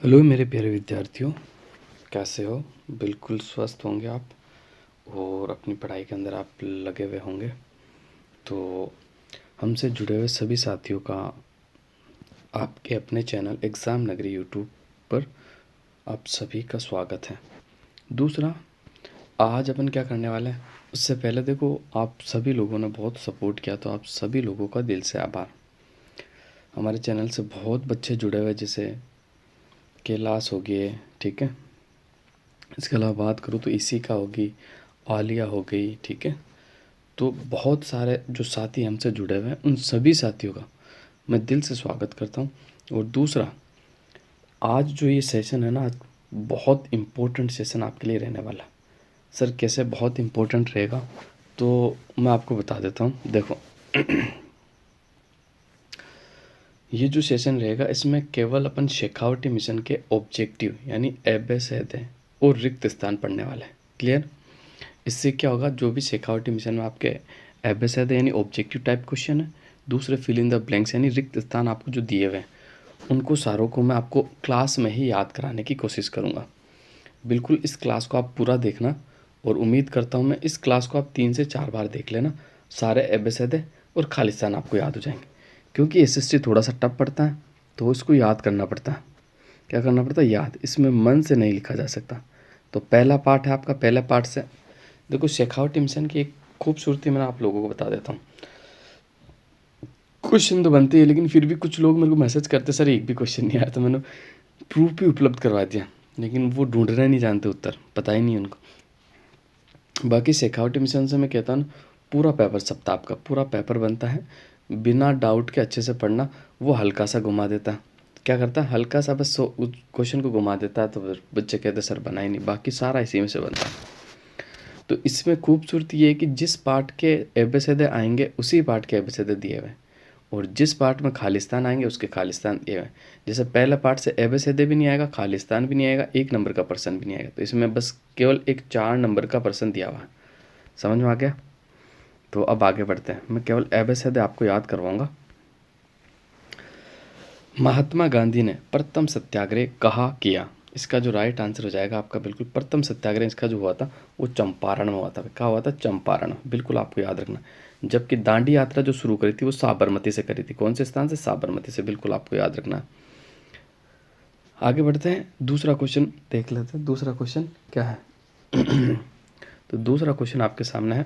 Hello मेरे प्यारे विद्यार्थियों, कैसे हो? बिल्कुल स्वस्थ होंगे आप और अपनी पढ़ाई के अंदर आप लगे हुए होंगे। तो हमसे जुड़े हुए सभी साथियों का आपके अपने चैनल एग्ज़ाम नगरी यूट्यूब पर आप सभी का स्वागत है। दूसरा, आज अपन क्या करने वाले हैं, उससे पहले देखो, आप सभी लोगों ने बहुत सपोर्ट किया, तो आप सभी लोगों का दिल से आभार। हमारे चैनल से बहुत बच्चे जुड़े हुए, जैसे कैलाश हो गए, ठीक है। इसके अलावा बात करूँ तो इसिका होगी, आलिया हो गई, ठीक है। तो बहुत सारे जो साथी हमसे जुड़े हुए हैं, उन सभी साथियों का मैं दिल से स्वागत करता हूँ। और दूसरा, आज जो ये सेशन है ना, आज बहुत इम्पोर्टेंट सेशन आपके लिए रहने वाला है। सर कैसे बहुत इम्पोर्टेंट रहेगा, तो मैं आपको बता देता हूँ। देखो ये जो सेशन रहेगा, इसमें केवल अपन शेखावटी मिशन के ऑब्जेक्टिव यानी एबेसेदे और रिक्त स्थान पढ़ने वाले हैं। क्लियर? इससे क्या होगा, जो भी शेखावटी मिशन में आपके एबेसेदे यानी ऑब्जेक्टिव टाइप क्वेश्चन है, दूसरे फिल इन द ब्लैंक्स यानी रिक्त स्थान आपको जो दिए हुए हैं, उनको सारों को मैं आपको क्लास में ही याद कराने की कोशिश करूँगा। बिल्कुल इस क्लास को आप पूरा देखना, और उम्मीद करता हूँ मैं इस क्लास को आप 3 से 4 बार देख लेना। सारे एबेसेदे और खालिस्तान आपको याद हो जाएंगे, क्योंकि एसएसटी थोड़ा सा टफ पड़ता है, तो इसको याद करना पड़ता है। क्या करना पड़ता है? याद। इसमें मन से नहीं लिखा जा सकता। तो पहला पार्ट है आपका, पहले पार्ट से देखो शेखावटी मिशन की एक खूबसूरती मैं आप लोगों को बता देता हूँ। क्वेश्चन तो बनते हैं, लेकिन फिर भी कुछ लोग मेरे को मैसेज करते, सर एक भी क्वेश्चन नहीं आया, तो मैंने प्रूफ भी उपलब्ध करवा दिया, लेकिन वो ढूंढना नहीं जानते, उत्तर पता ही नहीं उनको। बाकी शेखावटी मिशन से मैं कहता हूँ, पूरा पेपर सप्ताह आपका पूरा पेपर बनता है, बिना डाउट के अच्छे से पढ़ना। वो हल्का सा घुमा देता है, क्या करता है, हल्का सा बस क्वेश्चन को घुमा देता है, तो फिर बच्चे कहते सर बना ही नहीं, बाकी सारा इसी में से बनता है। तो इसमें खूबसूरती ये है कि जिस पार्ट के एबेसेदे आएंगे उसी पार्ट के एबेसेदे दिए हुए हैं, और जिस पार्ट में खालिस्तान आएंगे उसके खालिस्तान दिए हुए हैं। जैसे पहले पार्ट से एबेसेदे भी नहीं आएगा, खालिस्तान भी नहीं आएगा, 1 नंबर का पर्सन भी नहीं आएगा, तो इसमें बस केवल एक 4 नंबर का पर्सन दिया हुआ है। समझ में आ गया? तो अब आगे बढ़ते हैं, मैं केवल एबेसेदे आपको याद करवाऊंगा। महात्मा गांधी ने प्रथम सत्याग्रह कहाँ किया? इसका जो राइट आंसर हो जाएगा आपका, बिल्कुल प्रथम सत्याग्रह इसका जो हुआ था वो चंपारण में हुआ था। क्या हुआ था? चंपारण। बिल्कुल आपको याद रखना। जबकि दांडी यात्रा जो शुरू करी थी वो साबरमती से करी थी। कौन से स्थान से? साबरमती से। बिल्कुल आपको याद रखना। आगे बढ़ते हैं, दूसरा क्वेश्चन देख लेते हैं। दूसरा क्वेश्चन क्या है? तो दूसरा क्वेश्चन आपके सामने है,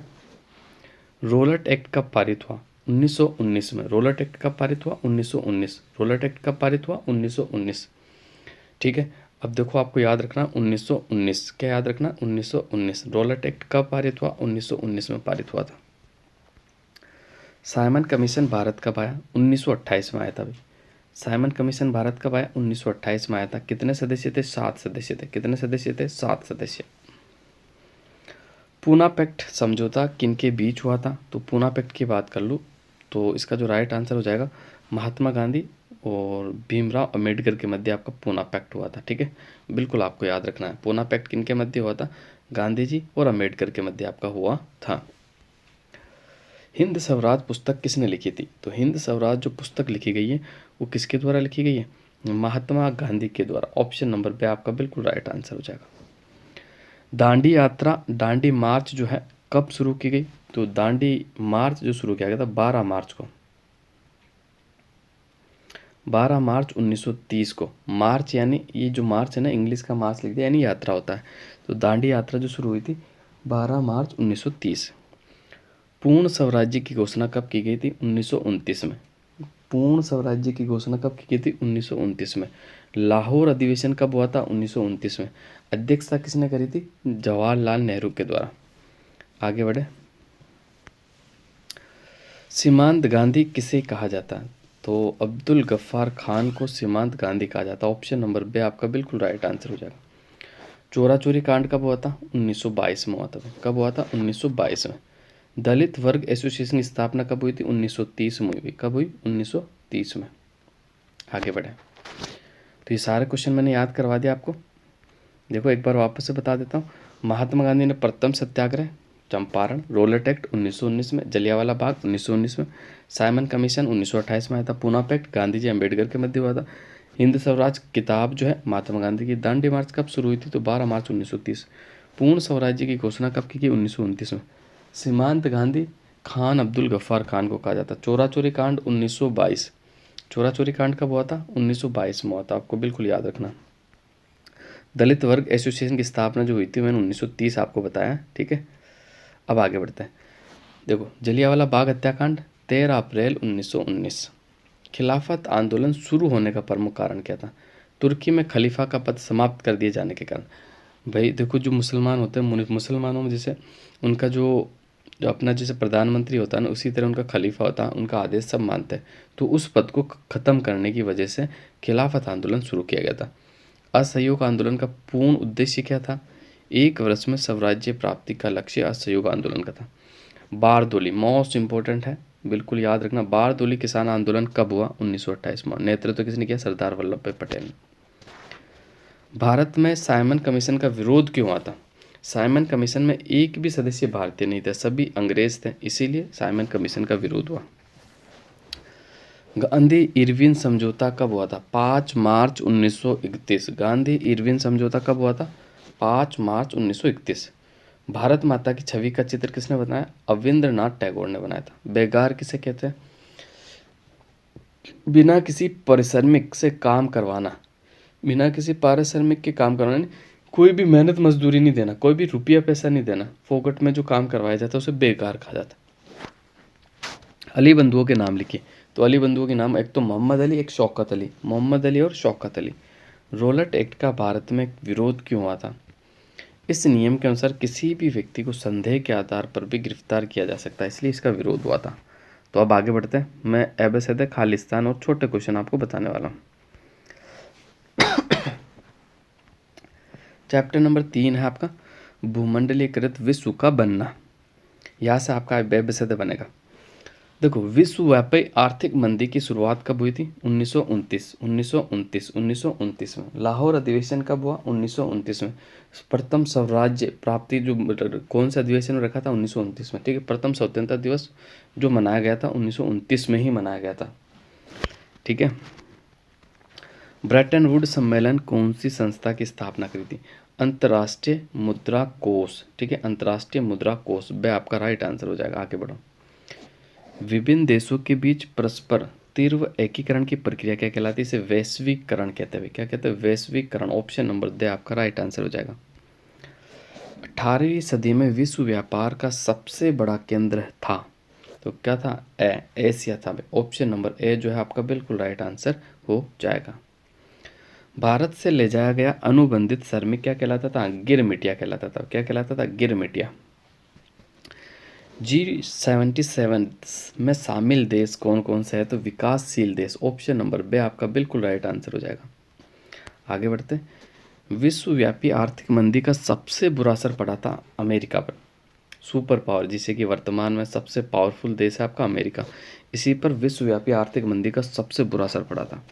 रोलट एक्ट कब पारित हुआ? 1919 में। रोलट एक्ट कब पारित हुआ? 1919। रोलट एक्ट कब पारित हुआ? 1919। ठीक है। अब देखो आपको याद रखना 1919। क्या याद रखना? 1919। रोलट एक्ट कब पारित हुआ? 1919 में पारित हुआ था। साइमन कमीशन भारत कब आया? 1928 में आया था भाई। साइमन कमीशन भारत कब आया? 1928 में आया था। कितने सदस्य थे? 7 सदस्य थे। कितने सदस्य थे? 7 सदस्य। पूना पैक्ट समझौता किनके बीच हुआ था? तो पूना पैक्ट की बात कर लूँ तो इसका जो राइट आंसर हो जाएगा, महात्मा गांधी और भीमराव अम्बेडकर के मध्य आपका पूना पैक्ट हुआ था। ठीक है, बिल्कुल आपको याद रखना है। पूना पैक्ट किनके मध्य हुआ था? गांधी जी और अम्बेडकर के मध्य आपका हुआ था। हिंद स्वराज पुस्तक किसने लिखी थी? तो हिंद स्वराज जो पुस्तक लिखी गई है वो किसके द्वारा लिखी गई है? महात्मा गांधी के द्वारा। ऑप्शन नंबर पे आपका बिल्कुल राइट आंसर हो जाएगा। दांडी यात्रा, दांडी मार्च जो है कब शुरू की गई? तो दांडी मार्च जो शुरू किया गया था 12 मार्च को। 12 मार्च 1930 को। मार्च यानी ये जो मार्च है ना, इंग्लिश का मार्च लिख दिया, यानी यात्रा होता है। तो दांडी यात्रा जो शुरू हुई थी 12 मार्च 1930। पूर्ण स्वराज्य की घोषणा कब की गई थी? 1929 में। पूर्ण स्वराज्य की घोषणा कब की गई थी? 1929 में। लाहौर अधिवेशन कब हुआ था? 1929 में। अध्यक्षता किसने करी थी? जवाहरलाल नेहरू के द्वारा। आगे बढ़े। सीमांत गांधी किसे कहा जाता है? तो अब्दुल गफ्फार खान को सीमांत गांधी कहा जाता है। ऑप्शन नंबर बी आपका बिल्कुल राइट आंसर हो जाएगा। चोरा चोरी कांड कब हुआ था? 1922 में हुआ था। कब हुआ था? 1922 में। दलित वर्ग एसोसिएशन की स्थापना कब हुई थी? 1930 में हुई। कब हुई? 1930 में। आगे बढ़े। तो ये सारे क्वेश्चन मैंने याद करवा दिया आपको। देखो एक बार वापस से बता देता हूँ। महात्मा गांधी ने प्रथम सत्याग्रह चंपारण। रोलट एक्ट 1919 में। जलियांवाला बाग 1919 में। साइमन कमीशन 1928 में आया था। पूना पैक्ट गांधी जी अम्बेडकर के मध्य हुआ था। हिंद स्वराज किताब जो है महात्मा गांधी की। दांडी मार्च कब शुरू हुई थी? तो 12 मार्च 1930। पूर्ण स्वराज्य की घोषणा कब की गई? 1929 में। सीमांत गांधी खान अब्दुल गफ्फार खान को कहा जाता। चोरा चोरी कांड 1922। चोरा चोरी कांड कब हुआ था? 1922 में हुआ था, आपको बिल्कुल याद रखना। दलित वर्ग एसोसिएशन की स्थापना जो हुई थी मैंने 1930 आपको बताया, ठीक है। अब आगे बढ़ते हैं। देखो, जलियांवाला बाग हत्याकांड 13 अप्रैल 1919। खिलाफत आंदोलन शुरू होने का प्रमुख कारण क्या था? तुर्की में खलीफा का पद समाप्त कर दिए जाने के कारण। भाई देखो, जो मुसलमान होते हैं, मुसलमानों में जैसे उनका जो अपना जैसे प्रधानमंत्री होता है ना, उसी तरह उनका खलीफा होता है, उनका आदेश सब मानते हैं। तो उस पद को ख़त्म करने की वजह से खिलाफत आंदोलन शुरू किया गया था। असहयोग आंदोलन का पूर्ण उद्देश्य क्या था? 1 वर्ष में स्वराज्य प्राप्ति का लक्ष्य असहयोग आंदोलन का था। बारदोली मोस्ट इंपॉर्टेंट है, बिल्कुल याद रखना। बारदोली किसान आंदोलन कब हुआ? 1928 में। नेतृत्व किसने किया? सरदार वल्लभ भाई पटेल ने। भारत में साइमन कमीशन का विरोध क्यों हुआ था? साइमन कमीशन में एक भी सदस्य भारतीय नहीं थे, सभी अंग्रेज थे, इसीलिए साइमन कमीशन का विरोध हुआ। गांधी इरविन समझौता कब हुआ था? 5 मार्च 1931। गांधी इरविन समझौता कब हुआ था? 5 मार्च 1931। भारत माता की छवि का चित्र किसने बनाया? अविंद्रनाथ टैगोर ने बनाया था। बेगार किसे कहते हैं? बिना किसी पारिश्रमिक से काम करवाना। बिना किसी पारिश्रमिक के काम करवाना, कोई भी मेहनत मजदूरी नहीं देना, कोई भी रुपया पैसा नहीं देना, फोकट में जो काम करवाया जाता है उसे बेकार कहा जाता है। अली बंधुओं के नाम लिखिए। तो अली बंधुओं के नाम, एक तो मोहम्मद अली, एक शौकत अली। मोहम्मद अली और शौकत अली। रोलट एक्ट का भारत में विरोध क्यों हुआ था? इस नियम के अनुसार किसी भी व्यक्ति को संदेह के आधार पर भी गिरफ्तार किया जा सकता है, इसलिए इसका विरोध हुआ था। तो अब आगे बढ़ते हैं। मैं एबेसद खालिस्तान और छोटे क्वेश्चन आपको बताने वाला हूँ। चैप्टर नंबर 3 है आपका भूमंडलीकृत विश्व का बनना। यहाँ से आपका एबेसद बनेगा। देखो, विश्वव्यापी आर्थिक मंदी की शुरुआत कब हुई थी? 1929 में। लाहौर अधिवेशन कब हुआ? 1929 में। प्रथम स्वराज्य प्राप्ति जो कौन सा अधिवेशन रखा था? 1929 में, ठीक है। प्रथम स्वतंत्रता दिवस जो मनाया गया था 1929 में ही मनाया गया था, ठीक है। ब्रेटन वुड्स सम्मेलन कौन सी संस्था की स्थापना करी थी? अंतर्राष्ट्रीय मुद्रा कोष, ठीक है। अंतर्राष्ट्रीय मुद्रा कोष, वह आपका राइट आंसर हो जाएगा। आगे बढ़ो। विभिन्न देशों के बीच परस्पर तीव्र एकीकरण की प्रक्रिया क्या कहलाती है? इसे वैश्वीकरण कहते हैं। क्या कहते हैं? वैश्वीकरण। ऑप्शन नंबर द आपका राइट आंसर हो जाएगा। 18वीं सदी में विश्व व्यापार का सबसे बड़ा केंद्र था, तो क्या था? एशिया था। ऑप्शन नंबर ए जो है आपका बिल्कुल राइट आंसर हो जाएगा। भारत से ले जाया गया अनुबंधित श्रमिक क्या कहलाता था? गिरमिटिया कहलाता था। क्या कहलाता था? गिरमिटिया। G77 में शामिल देश कौन कौन से है? तो विकासशील देश। ऑप्शन नंबर बे आपका बिल्कुल राइट आंसर हो जाएगा। आगे बढ़ते हैं। विश्वव्यापी आर्थिक मंदी का सबसे बुरा असर पड़ा था अमेरिका पर। सुपर पावर, जिसे कि वर्तमान में सबसे पावरफुल देश है आपका अमेरिका, इसी पर विश्वव्यापी आर्थिक मंदी का सबसे बुरा असर पड़ा था।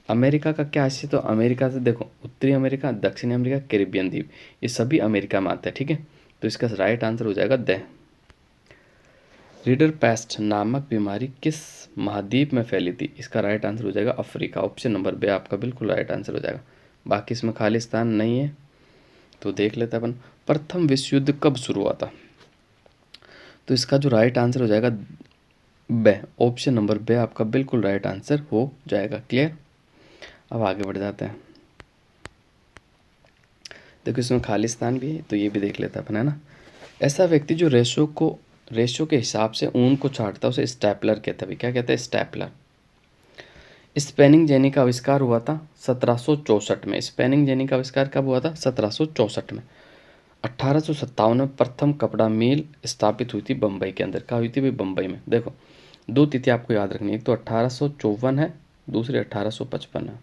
अमेरिका का क्या हिस्सा? तो अमेरिका से देखो, उत्तरी अमेरिका, दक्षिणी अमेरिका, कैरिबियन द्वीप, ये सभी अमेरिका में आते हैं, ठीक है। तो इसका राइट आंसर हो जाएगा द। रीडर पेस्ट नामक बीमारी किस महाद्वीप में फैली थी? इसका राइट आंसर हो जाएगा अफ्रीका। ऑप्शन नंबर बे आपका बिल्कुल राइट आंसर हो जाएगा। बाकी इसमें खालिस्तान नहीं है, तो देख लेते हैं अपन। प्रथम विश्व युद्ध कब शुरू हुआ था? तो इसका जो राइट आंसर हो जाएगा बे। ऑप्शन नंबर बे आपका बिल्कुल राइट आंसर हो जाएगा। क्लियर? अब आगे बढ़ जाते हैं। देखो, इसमें खालिस्तान भी है, तो ये भी देख लेते हैं अपन, है ना। ऐसा व्यक्ति जो रेशो के हिसाब से ऊन को छाटता है उसे स्टेपलर कहते हैं। क्या कहते हैं? स्टेपलर। स्पेनिंग जेनी का आविष्कार हुआ था 1764 में। स्पेनिंग जेनी का आविष्कार कब हुआ था? 1764 में। 1857 में प्रथम कपड़ा मिल स्थापित हुई थी बम्बई के अंदर। कहाँ हुई थी भाई? बम्बई में। देखो, 2 तिथि आपको याद रखनी है, एक तो 1854 है, दूसरी 1855 है।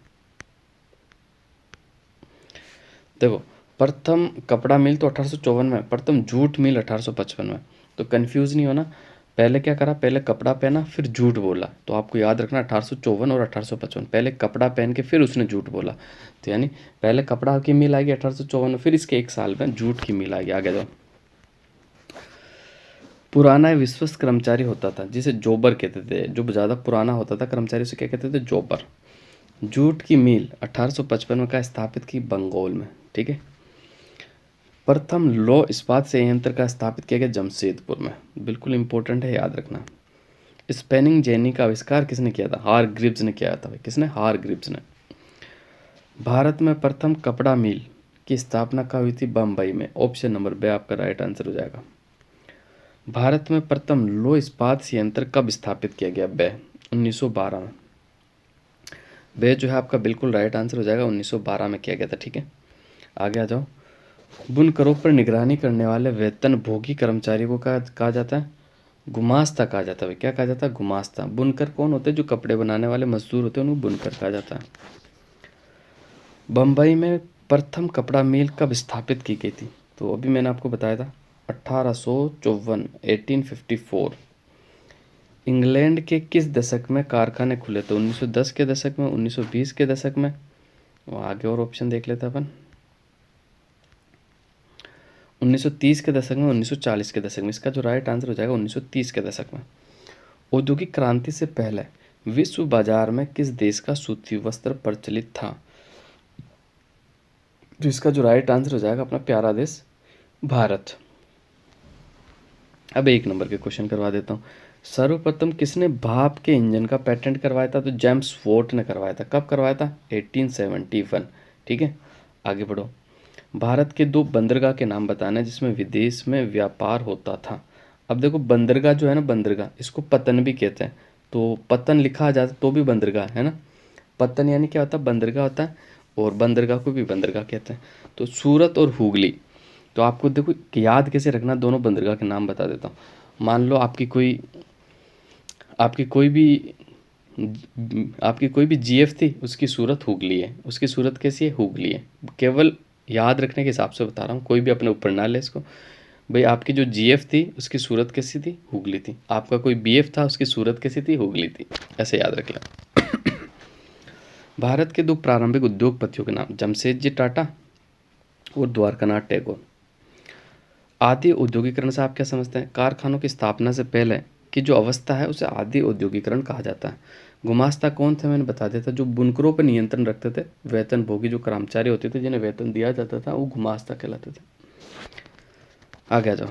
देखो, प्रथम कपड़ा मिल तो 1854 में, प्रथम जूट मिल 1855 में। तो कंफ्यूज नहीं होना। पहले क्या करा? पहले कपड़ा पहना फिर झूठ बोला। तो आपको याद रखना 1854 और 1855। पहले कपड़ा पहन के फिर उसने झूठ बोला। तो यानी पहले कपड़ा की मिल आएगी 1854 में, फिर इसके 1 साल में झूठ की मिल आएगी। आगे जाओ। पुराना विश्वस्त कर्मचारी होता था जिसे जॉबर कहते थे। जो ज़्यादा पुराना होता था कर्मचारी उसे क्या कहते थे? जॉबर। जूट की मिल 1855 में का स्थापित की बंगोल में, ठीक है। प्रथम लौह इस्पात संयंत्र का स्थापित किया गया जमशेदपुर में, बिल्कुल इंपॉर्टेंट है, याद रखना। स्पेनिंग जेनी का आविष्कार किसने किया था? हारग्रीव्स ने किया था भाई। किसने? हारग्रीव्स ने। भारत में प्रथम कपड़ा मिल की स्थापना कब हुई थी? बम्बई में। ऑप्शन नंबर बी आपका राइट आंसर हो जाएगा। भारत में प्रथम लौह इस्पात संयंत्र कब स्थापित किया गया? बे 1912 में। बे जो है आपका बिल्कुल राइट आंसर हो जाएगा, 1912 में किया गया था, ठीक है। आगे आ जाओ। बुनकरों पर निगरानी करने वाले वेतन भोगी कर्मचारियों को कहा जाता है? गुमास्ता कहा जाता है। क्या कहा जाता है? गुमास्ता। बुनकर कौन होते हैं? जो कपड़े बनाने वाले मजदूर होते हैं उनको बुनकर कहा जाता है। बम्बई में प्रथम कपड़ा मिल कब स्थापित की गई थी? तो अभी मैंने आपको बताया था 1854, 1854। इंग्लैंड के किस दशक में कारखाने खुले थे? 1910 के दशक में, 1920 के दशक में, आगे और ऑप्शन देख लेते अपन। 1930 के दशक में, 1940 के दशक में। इसका जो राइट आंसर हो जाएगा 1930 के दशक में। औद्योगिक क्रांति से पहले विश्व बाजार में किस देश का सूती वस्त्र प्रचलित था? तो इसका जो राइट आंसर हो जाएगा अपना प्यारा देश भारत। अब एक नंबर के क्वेश्चन करवा देता हूँ। सर्वप्रथम किसने भाप के इंजन का पेटेंट करवाया था? तो जेम्स वोट ने करवाया था। कब करवाया था? 1871, ठीक है। आगे बढ़ो। भारत के 2 बंदरगाह के नाम बताना जिसमें विदेश में व्यापार होता था। अब देखो बंदरगाह जो है ना, बंदरगाह, इसको पतन भी कहते हैं। तो पतन लिखा जाता तो भी बंदरगाह है ना। पतन यानी क्या होता है? बंदरगाह होता है, और बंदरगाह को भी बंदरगाह कहते हैं। तो सूरत और हुगली, तो आपको देखो याद कैसे रखना, दोनों बंदरगाह के नाम बता देता हूँ। मान लो आपकी कोई भी जीएफ थी, उसकी सूरत हुगली है। उसकी सूरत कैसी है? हुगली है। केवल याद रखने के हिसाब से बता रहा हूँ, कोई भी अपने ऊपर ना ले इसको। भाई आपकी जो जीएफ थी उसकी सूरत कैसी थी? हुगली थी। आपका कोई बीएफ था, उसकी सूरत कैसी थी? हुगली थी। ऐसे याद रख लें। भारत के 2 प्रारंभिक उद्योगपतियों के नाम, जमशेदजी टाटा और द्वारकानाथ टैगोर। आदि औद्योगिकरण से आप क्या समझते हैं? कारखानों की स्थापना से पहले की जो अवस्था है उसे आदि औद्योगिकरण कहा जाता है। गुमास्ता कौन थे? मैंने बता दिया था। जो बुनकरों पर नियंत्रण रखते थे, वेतन भोगी जो कर्मचारी होते थे जिन्हें वेतन दिया जाता था, वो गुमास्ता कहलाते थे। आगे आ जाओ।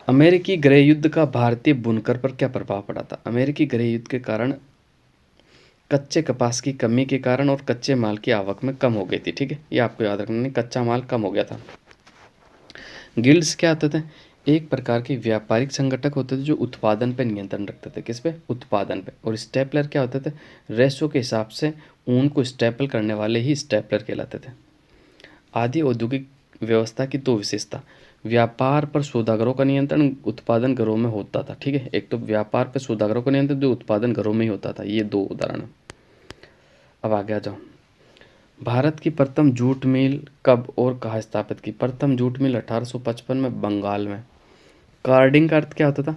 अमेरिकी गृह युद्ध का भारतीय बुनकर पर क्या प्रभाव पड़ा था? अमेरिकी गृह युद्ध के कारण कच्चे कपास की कमी के कारण और कच्चे माल की आवक में कम हो गई थी, ठीक है। ये आपको याद रखना, नहीं कच्चा माल कम हो गया था। गिल्ड्स क्या होते थे? एक प्रकार के व्यापारिक संगठक होते थे जो उत्पादन पर नियंत्रण रखते थे। किस पे? उत्पादन पे। और स्टेपलर क्या होते थे? रेशो के हिसाब से ऊन को स्टेपल करने वाले ही स्टेपलर कहलाते थे। आदि औद्योगिक व्यवस्था की 2 विशेषता। व्यापार पर सौदागरों का नियंत्रण उत्पादन घरों में होता था, ठीक है। एक तो व्यापार पर सौदागरों का नियंत्रण जो उत्पादन घरों में ही होता था। ये 2 उदाहरण। अब आगे आ जाओ। भारत की प्रथम जूट मिल कब और कहाँ स्थापित की? प्रथम जूट मिल 1855 में बंगाल में। कार्डिंग का अर्थ क्या होता था?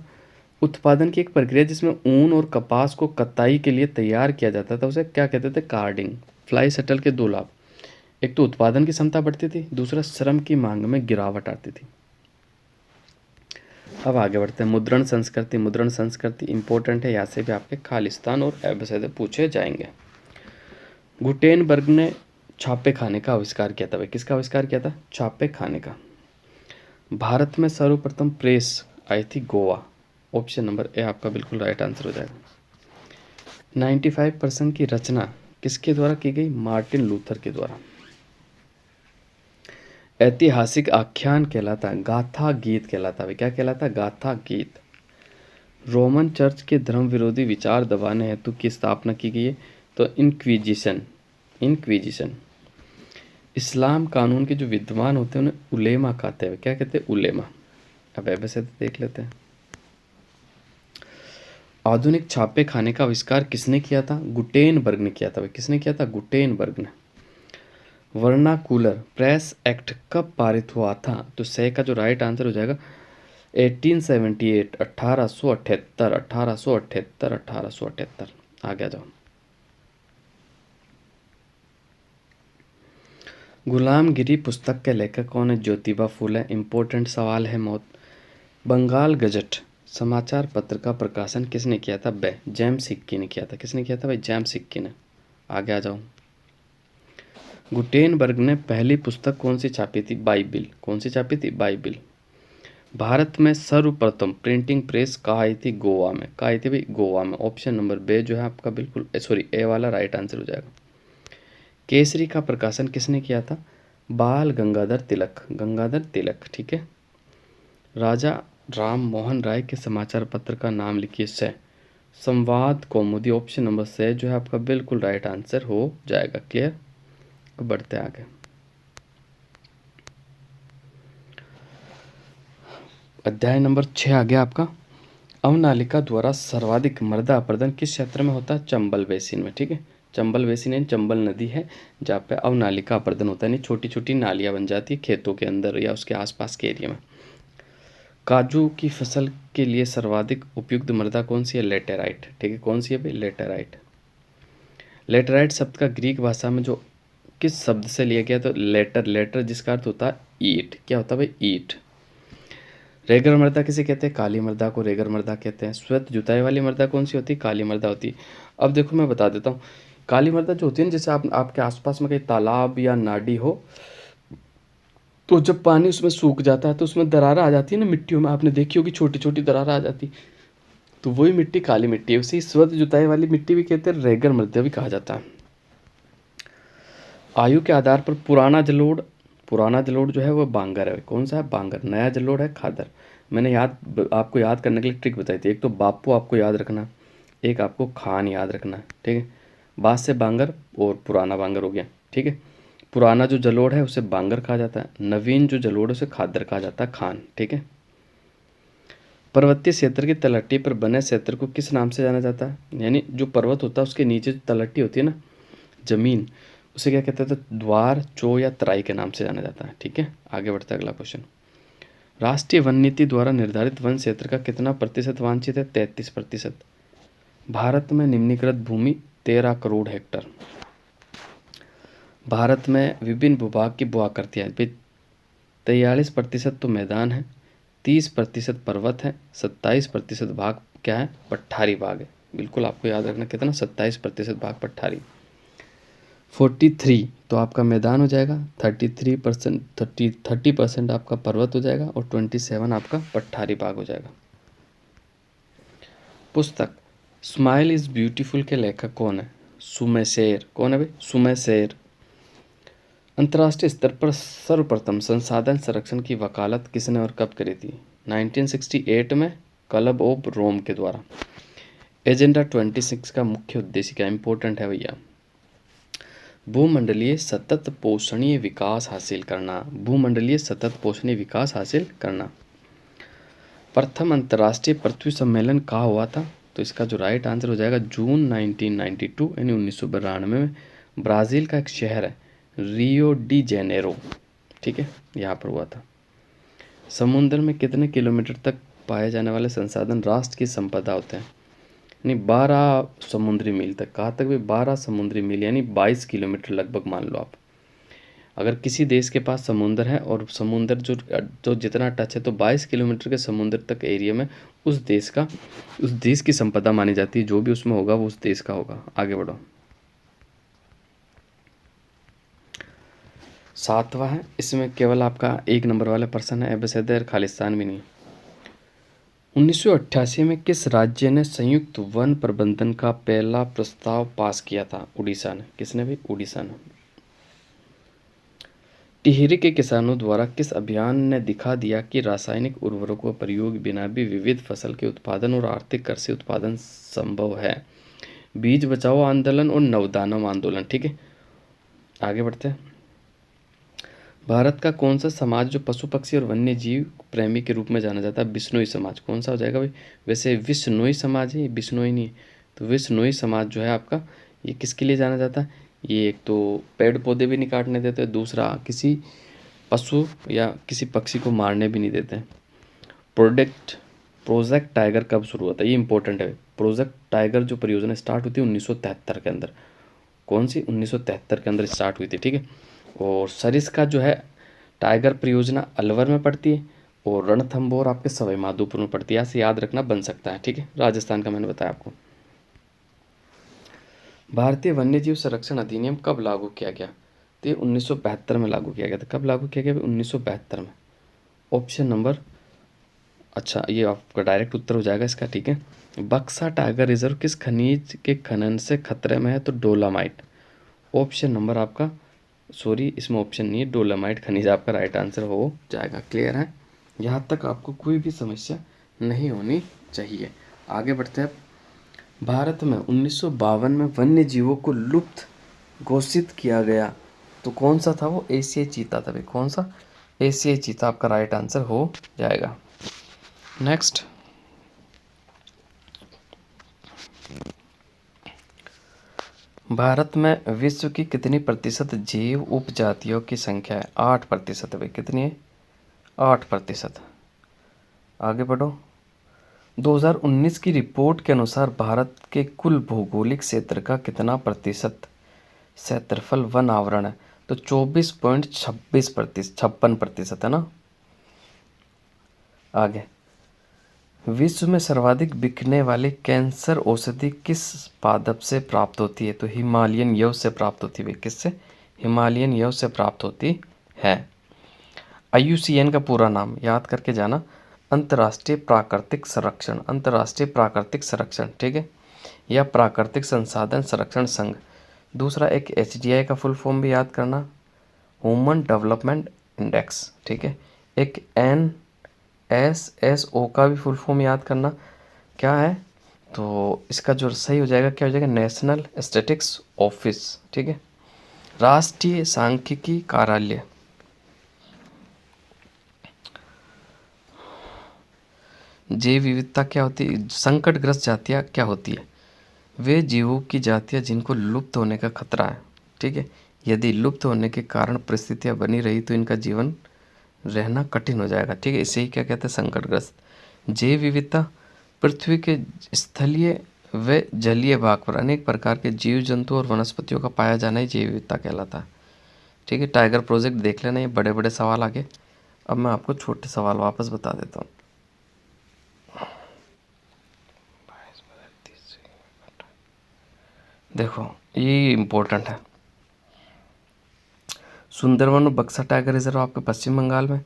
उत्पादन की एक प्रक्रिया जिसमें ऊन और कपास को कताई के लिए तैयार किया जाता था, उसे क्या कहते थे? कार्डिंग। फ्लाई शटल के 2 लाभ। एक तो उत्पादन की क्षमता बढ़ती थी, दूसरा श्रम की मांग में गिरावट आती थी। अब आगे बढ़ते हैं। मुद्रण संस्कृति। मुद्रण संस्कृति इंपॉर्टेंट है, यहाँ से भी आपके खालिस्तान और एबेसिडे पूछे जाएंगे। गुटेनबर्ग ने छापे खाने का आविष्कार किया था। भाई किसका आविष्कार किया था? छापे खाने का। भारत में सर्वप्रथम प्रेस आई थी गोवा। ऑप्शन नंबर ए आपका बिल्कुल राइट आंसर हो जाएगा। 95% की रचना किसके द्वारा की गई? मार्टिन लूथर के द्वारा। ऐतिहासिक आख्यान कहलाता है, गाथा गीत कहलाता है। क्या कहलाता है? गाथा गीत। रोमन चर्च के धर्म विरोधी विचार दबाने हेतु की स्थापना की गई है, तो इंक्विजिशन। इंक्विजिशन। इस्लाम कानून के जो विद्वान होते हैं उन्हें उलेमा कहते हैं। क्या कहते हैं? उलेमा। अब ऐसे देख लेते हैं। आधुनिक छापे खाने का आविष्कार किसने किया था? गुटेनबर्ग ने किया था। किसने किया था? गुटेनबर्ग ने। वर्नाकुलर प्रेस एक्ट कब पारित हुआ था? तो सही का जो राइट आंसर हो जाएगा 1878, 1878, 1878, 1878। आगे आ जाओ। गुलामगिरी पुस्तक के लेखक कौन है? ज्योतिबा फूले। इंपॉर्टेंट सवाल है मौत। बंगाल गजट समाचार पत्र का प्रकाशन किसने किया था? जेम्स हिक्की ने किया था। किसने किया था भाई? जेम्स हिक्की ने। आगे आ जाओ। गुटेनबर्ग ने पहली पुस्तक कौन सी छापी थी? बाइबिल। कौन सी छापी थी? बाइबिल। भारत में सर्वप्रथम प्रिंटिंग प्रेस कहाँ आई थी? गोवा में। कहाँ आई थी भाई? गोवा में। ऑप्शन नंबर बे जो है आपका बिल्कुल सॉरी ए वाला राइट आंसर हो जाएगा। केसरी का प्रकाशन किसने किया था? बाल गंगाधर तिलक। गंगाधर तिलक, ठीक है। राजा राम मोहन राय के समाचार पत्र का नाम लिखिए। से संवाद कौमुदी। ऑप्शन नंबर से जो है आपका बिल्कुल राइट आंसर हो जाएगा। क्लियर? बढ़ते आगे। अध्याय नंबर 6 आ गया आपका। अवनालिका द्वारा सर्वाधिक मृदा अपरदन किस क्षेत्र में होता है? चंबल बेसिन में, ठीक है। चंबल बेसिन यानी चंबल नदी है जहाँ पे अवनालिका अपरदन होता है, यानी छोटी छोटी नालियाँ बन जाती है खेतों के अंदर या उसके आसपास के एरिया में। काजू की फसल के लिए सर्वाधिक उपयुक्त मृदा कौन सी है? लेटेराइट, ठीक है। कौन सी है भाई? लेटेराइट। लेटेराइट शब्द का ग्रीक भाषा में जो किस शब्द से लिया गया? तो लेटर। लेटर जिसका अर्थ होता है ईट। क्या होता है भाई? ईट। रेगर मृदा किसे कहते हैं? काली मृदा को रेगर मृदा कहते हैं। श्वेत जुताई वाली मृदा कौन सी होती है? काली मृदा होती है। अब देखो मैं बता देता हूँ, काली मृदा जो होती है ना, जैसे आपके आसपास में कहीं तालाब या नाडी हो, तो जब पानी उसमें सूख जाता है तो उसमें दरारें आ जाती है ना मिट्टियों में, आपने देखी होगी छोटी छोटी दरारें आ जाती, तो वही मिट्टी काली मिट्टी है। उसी श्वेत जुताई वाली मिट्टी भी कहते हैं, रेगर मृदा भी कहा जाता है। आयु के आधार पर पुराना जलोढ़ जो है वो बांगर है। कौन सा है? बांगर। नया जलोढ़ है खादर। मैंने आपको याद करने के लिए ट्रिक बताई थी। एक तो बापू आपको याद रखना, एक आपको खान याद रखना है, ठीक है। बाद से बांगर और पुराना बांगर हो गया, ठीक है। पुराना जो जलोढ़ है उसे बांगर कहा जाता है, नवीन जो जलोढ़ है उसे खादर कहा जाता है, खान, ठीक है। पर्वतीय क्षेत्र की तलहटी पर बने क्षेत्र को किस नाम से जाना जाता है? यानी जो पर्वत होता है उसके नीचे जो तलहटी होती है ना, जमीन, उसे क्या कहते हैं? तो द्वार, चो या तराई के नाम से जाना जाता है, ठीक है। आगे बढ़ता है अगला क्वेश्चन। राष्ट्रीय वन नीति द्वारा निर्धारित वन क्षेत्र का कितना प्रतिशत वांछित है? 33%। भारत में निम्नलिखित भूमि 13 करोड़ हेक्टर। भारत में विभिन्न भूभाग की भूआकृतियाँ 43% तो मैदान है, 30% पर्वत है, 27% भाग क्या है? पठारी भाग है। बिल्कुल आपको याद रखना कितना? 27% भाग पठारी। 43 तो आपका मैदान हो जाएगा, 30% आपका पर्वत हो जाएगा और 27 आपका पठारी भाग हो जाएगा। पुस्तक स्माइल इज़ ब्यूटीफुल के लेखक कौन है? सुमेशेर। कौन है भाई? सुमेशेर। अंतर्राष्ट्रीय स्तर पर सर्वप्रथम संसाधन संरक्षण की वकालत किसने और कब करी थी? 1968 में क्लब ऑफ रोम के द्वारा। एजेंडा 26 का मुख्य उद्देश्य क्या? इंपॉर्टेंट है भैया। भूमंडलीय सतत पोषणीय विकास हासिल करना। भूमंडलीय सतत पोषणीय विकास हासिल करना। प्रथम अंतर्राष्ट्रीय पृथ्वी सम्मेलन कहाँ हुआ था? तो इसका जो राइट आंसर हो जाएगा जून 1992 यानी 1992 में ब्राज़ील का एक शहर है रियो डी जेनेरो, ठीक है, यहाँ पर हुआ था। समुद्र में कितने किलोमीटर तक पाए जाने वाले संसाधन राष्ट्र की संपदा होते हैं? यानी 12 समुद्री मील तक। कहाँ तक भी? 12 समुद्री मील यानी 22 किलोमीटर लगभग मान लो आप। अगर किसी देश के पास समुंदर है और समुंदर जो जितना टच है तो 22 किलोमीटर के समुद्र तक एरिया में उस देश की संपदा मानी जाती है। जो भी उसमें होगा वो उस देश का होगा। आगे बढ़ो। 7वां है, इसमें केवल आपका 1 नंबर वाला प्रश्न है, एबेसेदर खालिस्तान भी नहीं। 1988 में किस राज्य ने संयुक्त वन प्रबंधन का पहला प्रस्ताव पास किया था? उड़ीसा ने। किसने भी? उड़ीसा ने। टिहरी के किसानों द्वारा किस अभियान ने दिखा दिया कि रासायनिक उर्वरकों का प्रयोग बिना भी विविध फसल के उत्पादन और आर्थिक कृषि उत्पादन संभव है? बीज बचाओ आंदोलन और नवदानव आंदोलन, ठीक है। आगे बढ़ते हैं। भारत का कौन सा समाज जो पशु पक्षी और वन्य जीव प्रेमी के रूप में जाना जाता है? बिश्नोई समाज। कौन सा हो जाएगा भाई? वैसे विश्नोई समाज है, बिश्नोई नहीं। तो विश्नोई समाज जो है आपका, ये किसके लिए जाना जाता है? ये एक तो पेड़ पौधे भी नहीं काटने देते, दूसरा किसी पशु या किसी पक्षी को मारने भी नहीं देते। प्रोजेक्ट टाइगर कब शुरू होता है? ये इंपॉर्टेंट है। प्रोजेक्ट टाइगर जो परियोजना स्टार्ट हुई थी 1973 के अंदर। कौन सी? 1973 के अंदर स्टार्ट हुई थी, ठीक है। और सरिस्का जो है टाइगर परियोजना अलवर में पड़ती है और रणथंभौर आपके सवाई माधोपुर में पड़ती है। ऐसे याद रखना बन सकता है, ठीक है। राजस्थान का मैंने बताया आपको। भारतीय वन्यजीव संरक्षण अधिनियम कब लागू किया गया? तो ये 1972 में लागू किया गया था। कब लागू किया गया? 1972 में। ऑप्शन नंबर, अच्छा ये आपका डायरेक्ट उत्तर हो जाएगा इसका, ठीक है। बक्सा टाइगर रिजर्व किस खनिज के खनन से खतरे में है? तो डोलामाइट। ऑप्शन नंबर आपका, सॉरी इसमें ऑप्शन नहीं है, डोलामाइट खनिज आपका राइट आंसर हो जाएगा। क्लियर है? यहाँ तक आपको कोई भी समस्या नहीं होनी चाहिए। आगे बढ़ते हैं। भारत में 1952 में वन्य जीवों को लुप्त घोषित किया गया तो कौन सा था वो? एशियाई चीता था भाई। कौन सा? एशियाई चीता आपका राइट आंसर हो जाएगा। नेक्स्ट, भारत में विश्व की कितनी प्रतिशत जीव उपजातियों की संख्या है? 8% भाई। कितनी है? 8%। आगे बढ़ो। 2019 की रिपोर्ट के अनुसार भारत के कुल भौगोलिक क्षेत्र का कितना प्रतिशत क्षेत्रफल वन आवरण है? तो 54.56% है ना। आगे, विश्व में सर्वाधिक बिकने वाली कैंसर औषधि किस पादप से प्राप्त होती है? तो हिमालयन यव से प्राप्त होती है। किससे? हिमालयन यव से प्राप्त होती है। IUCN का पूरा नाम याद करके जाना, अंतर्राष्ट्रीय प्राकृतिक संरक्षण, अंतर्राष्ट्रीय प्राकृतिक संरक्षण, ठीक है, या प्राकृतिक संसाधन संरक्षण संघ। दूसरा एक HDI का फुल फॉर्म भी याद करना, ह्यूमन डेवलपमेंट इंडेक्स, ठीक है। एक NSSO का भी फुल फॉर्म याद करना, क्या है? तो इसका जो सही हो जाएगा क्या हो जाएगा? नेशनल स्टैटिस्टिक्स ऑफिस, ठीक है। राष्ट्रीय सांख्यिकी कार्यालय। जैव विविधता क्या होती है? संकटग्रस्त जातियाँ क्या होती है? वे जीवों की जातियाँ जिनको लुप्त होने का खतरा है, ठीक है। यदि लुप्त होने के कारण परिस्थितियाँ बनी रही तो इनका जीवन रहना कठिन हो जाएगा, ठीक है। इसे ही क्या कहते हैं? संकटग्रस्त। जैव विविधता पृथ्वी के स्थलीय व जलीय भाग पर अनेक प्रकार के जीव जंतु और वनस्पतियों का पाया जाना ही जैव विविधता कहलाता है, ठीक है। टाइगर प्रोजेक्ट देख लेना, ये बड़े बड़े सवाल आगे। अब मैं आपको छोटे सवाल वापस बता देता हूँ। देखो ये इम्पोर्टेंट है। सुंदरवन और बक्सा टाइगर रिजर्व आपके पश्चिम बंगाल में।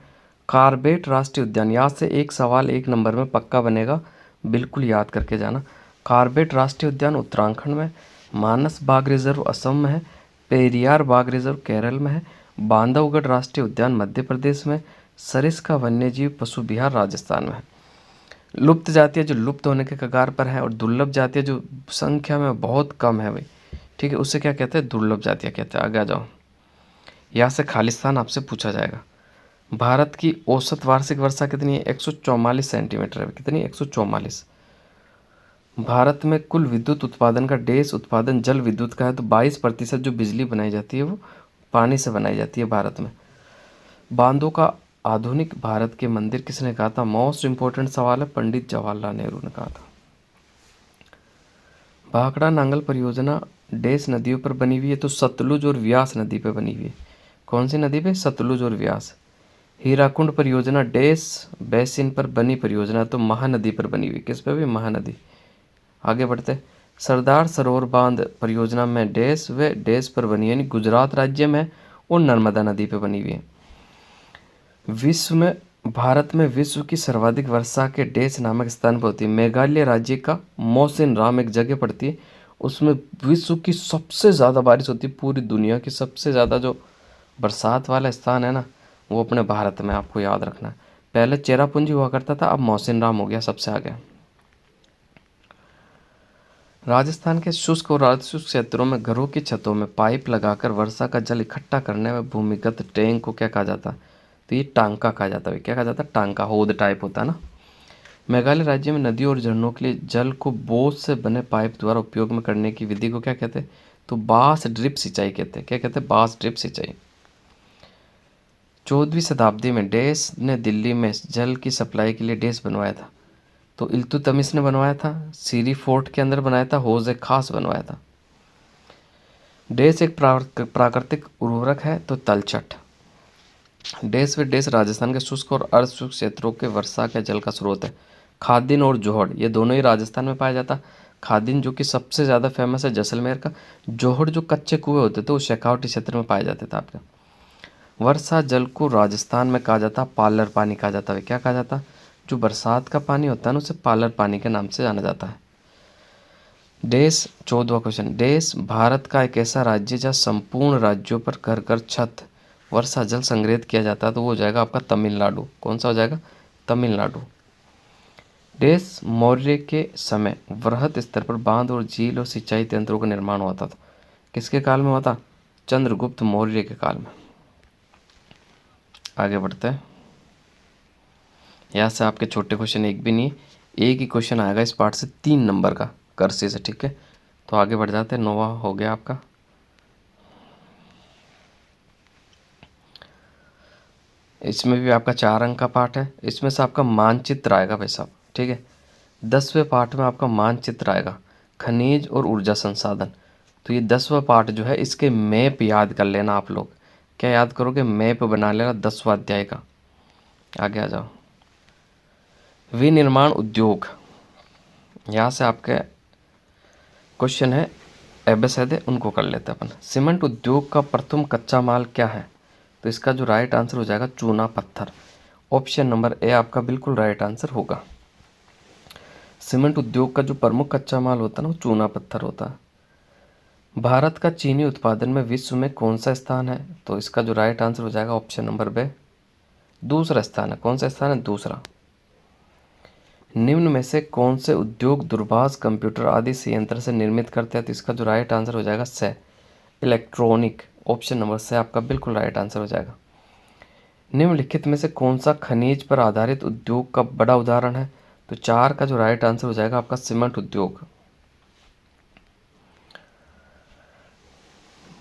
कार्बेट राष्ट्रीय उद्यान, यहाँ से एक सवाल 1 नंबर में पक्का बनेगा, बिल्कुल याद करके जाना। कार्बेट राष्ट्रीय उद्यान उत्तराखंड में, मानस बाघ रिजर्व असम में है, पेरियार बाघ रिजर्व केरल में है, बांधवगढ़ राष्ट्रीय उद्यान मध्य प्रदेश में, सरिस्का वन्यजीव पशु विहार राजस्थान में है। लुप्त जातियाँ जो लुप्त होने के कगार पर हैं और दुर्लभ जातियाँ जो संख्या में बहुत कम है भाई, ठीक है, उससे क्या कहते हैं? दुर्लभ जातियाँ कहते हैं। आगे आ जाओ, यहाँ से खालिस्तान आपसे पूछा जाएगा। भारत की औसत वार्षिक वर्षा कितनी है? 144 सेंटीमीटर है। कितनी? 144। भारत में कुल विद्युत उत्पादन का देश उत्पादन जल विद्युत का है, तो 22% जो बिजली बनाई जाती है वो पानी से बनाई जाती है भारत में। बांधों का आधुनिक भारत के मंदिर किसने कहा था? मोस्ट इंपॉर्टेंट सवाल है, पंडित जवाहरलाल नेहरू ने कहा था। भाखड़ा नांगल परियोजना डैश नदियों पर बनी हुई है? तो सतलुज और व्यास नदी पर बनी हुई है। कौन सी नदी पे? सतलुज और व्यास। हीराकुंड परियोजना डैश बेसिन पर बनी परियोजना, तो महानदी पर बनी हुई। किस पे भी? महानदी। आगे बढ़ते, सरदार सरोवर बांध परियोजना में डैश व डैश पर बनी, यानी गुजरात राज्य में और नर्मदा नदी पे बनी हुई है। विश्व में, भारत में विश्व की सर्वाधिक वर्षा के डैश नामक स्थान पर होती है। मेघालय राज्य का मौसिन राम एक जगह पड़ती है, उसमें विश्व की सबसे ज़्यादा बारिश होती है। पूरी दुनिया की सबसे ज़्यादा जो बरसात वाला स्थान है ना, वो अपने भारत में, आपको याद रखना है। पहले चेरापूंजी हुआ करता था, अब मौसिन राम हो गया सबसे आगे। राजस्थान के शुष्क और अर्धशुष्क क्षेत्रों में घरों की छतों में पाइप लगाकर वर्षा का जल इकट्ठा करने में भूमिगत टैंक को क्या कहा जाता है? तो ये टांका कहा जाता है। क्या कहा जाता है? टांका, होद टाइप होता है ना। मेघालय राज्य में नदियों और झरनों के लिए जल को बोझ से बने पाइप द्वारा उपयोग में करने की विधि को क्या कहते हैं? तो बांस ड्रिप सिंचाई कहते हैं। क्या कहते हैं? बांस ड्रिप सिंचाई। 14वीं शताब्दी में डैश ने दिल्ली में जल की सप्लाई के लिए डैश बनवाया था? तो इल्तुतमिश ने बनवाया था, सीरी फोर्ट के अंदर बनाया था, हौज ए खास बनवाया था। डैश एक प्राकृतिक उर्वरक है, तो तलछट। डैश व डैश राजस्थान के शुष्क और अर्धशुष्क क्षेत्रों के वर्षा के जल का स्रोत है। खादिन और जोहड़ ये दोनों ही राजस्थान में पाया जाता। खादिन जो कि सबसे ज़्यादा फेमस है जैसलमेर का। जोहड़ जो कच्चे कुएं होते थे वो शेखावटी क्षेत्र में पाए जाते थे आपके। वर्षा जल को राजस्थान में कहा जाता, पालर पानी कहा जाता है। क्या कहा जाता? जो बरसात का पानी होता है ना उसे पालर पानी के नाम से जाना जाता है। देश 14वां क्वेश्चन, देश भारत का एक ऐसा राज्य जहाँ संपूर्ण राज्यों पर घर घर छत वर्षा जल संग्रहित किया जाता है, तो वो हो जाएगा आपका तमिलनाडु। कौन सा हो जाएगा? तमिलनाडु। देश मौर्य के समय वृहद स्तर पर बांध और झील और सिंचाई तंत्रों का निर्माण होता था। किसके काल में हुआ था? चंद्रगुप्त मौर्य के काल में। आगे बढ़ते हैं। यहाँ से आपके छोटे क्वेश्चन एक भी नहीं, एक ही क्वेश्चन आएगा इस पार्ट से 3 नंबर का करसी से, ठीक है। तो आगे बढ़ जाते हैं। 9वां हो गया आपका। इसमें भी आपका 4 अंक का पार्ट है। इसमें से आपका मानचित्र आएगा भाई साहब, ठीक है। 10वें पार्ट में आपका मानचित्र आएगा, खनिज और ऊर्जा संसाधन। तो ये 10वां पार्ट जो है इसके मैप याद कर लेना आप लोग। क्या याद करोगे? मैप बना लेना 10वां अध्याय का। आगे आ जाओ। विनिर्माण उद्योग, यहाँ से आपके क्वेश्चन है एबेसेदे, उनको कर लेते हैं अपन। सीमेंट उद्योग का प्रथम कच्चा माल क्या है? तो इसका जो राइट आंसर हो जाएगा चूना पत्थर। ऑप्शन नंबर ए आपका बिल्कुल राइट आंसर होगा। सीमेंट उद्योग का जो प्रमुख कच्चा माल होता है ना वो चूना पत्थर होता है। भारत का चीनी उत्पादन में विश्व में कौन सा स्थान है? तो इसका जो राइट आंसर हो जाएगा ऑप्शन नंबर बे, दूसरा स्थान है। कौन सा स्थान है? दूसरा। निम्न में से कौन से उद्योग दूरभाष कंप्यूटर आदि संयंत्र से निर्मित करते हैं? तो इसका जो राइट आंसर हो जाएगा से इलेक्ट्रॉनिक। ऑप्शन नंबर से आपका बिल्कुल राइट आंसर हो जाएगा। निम्नलिखित में से कौन सा खनिज पर आधारित उद्योग का बड़ा उदाहरण है? तो 4 का जो राइट आंसर हो जाएगा आपका सीमेंट उद्योग।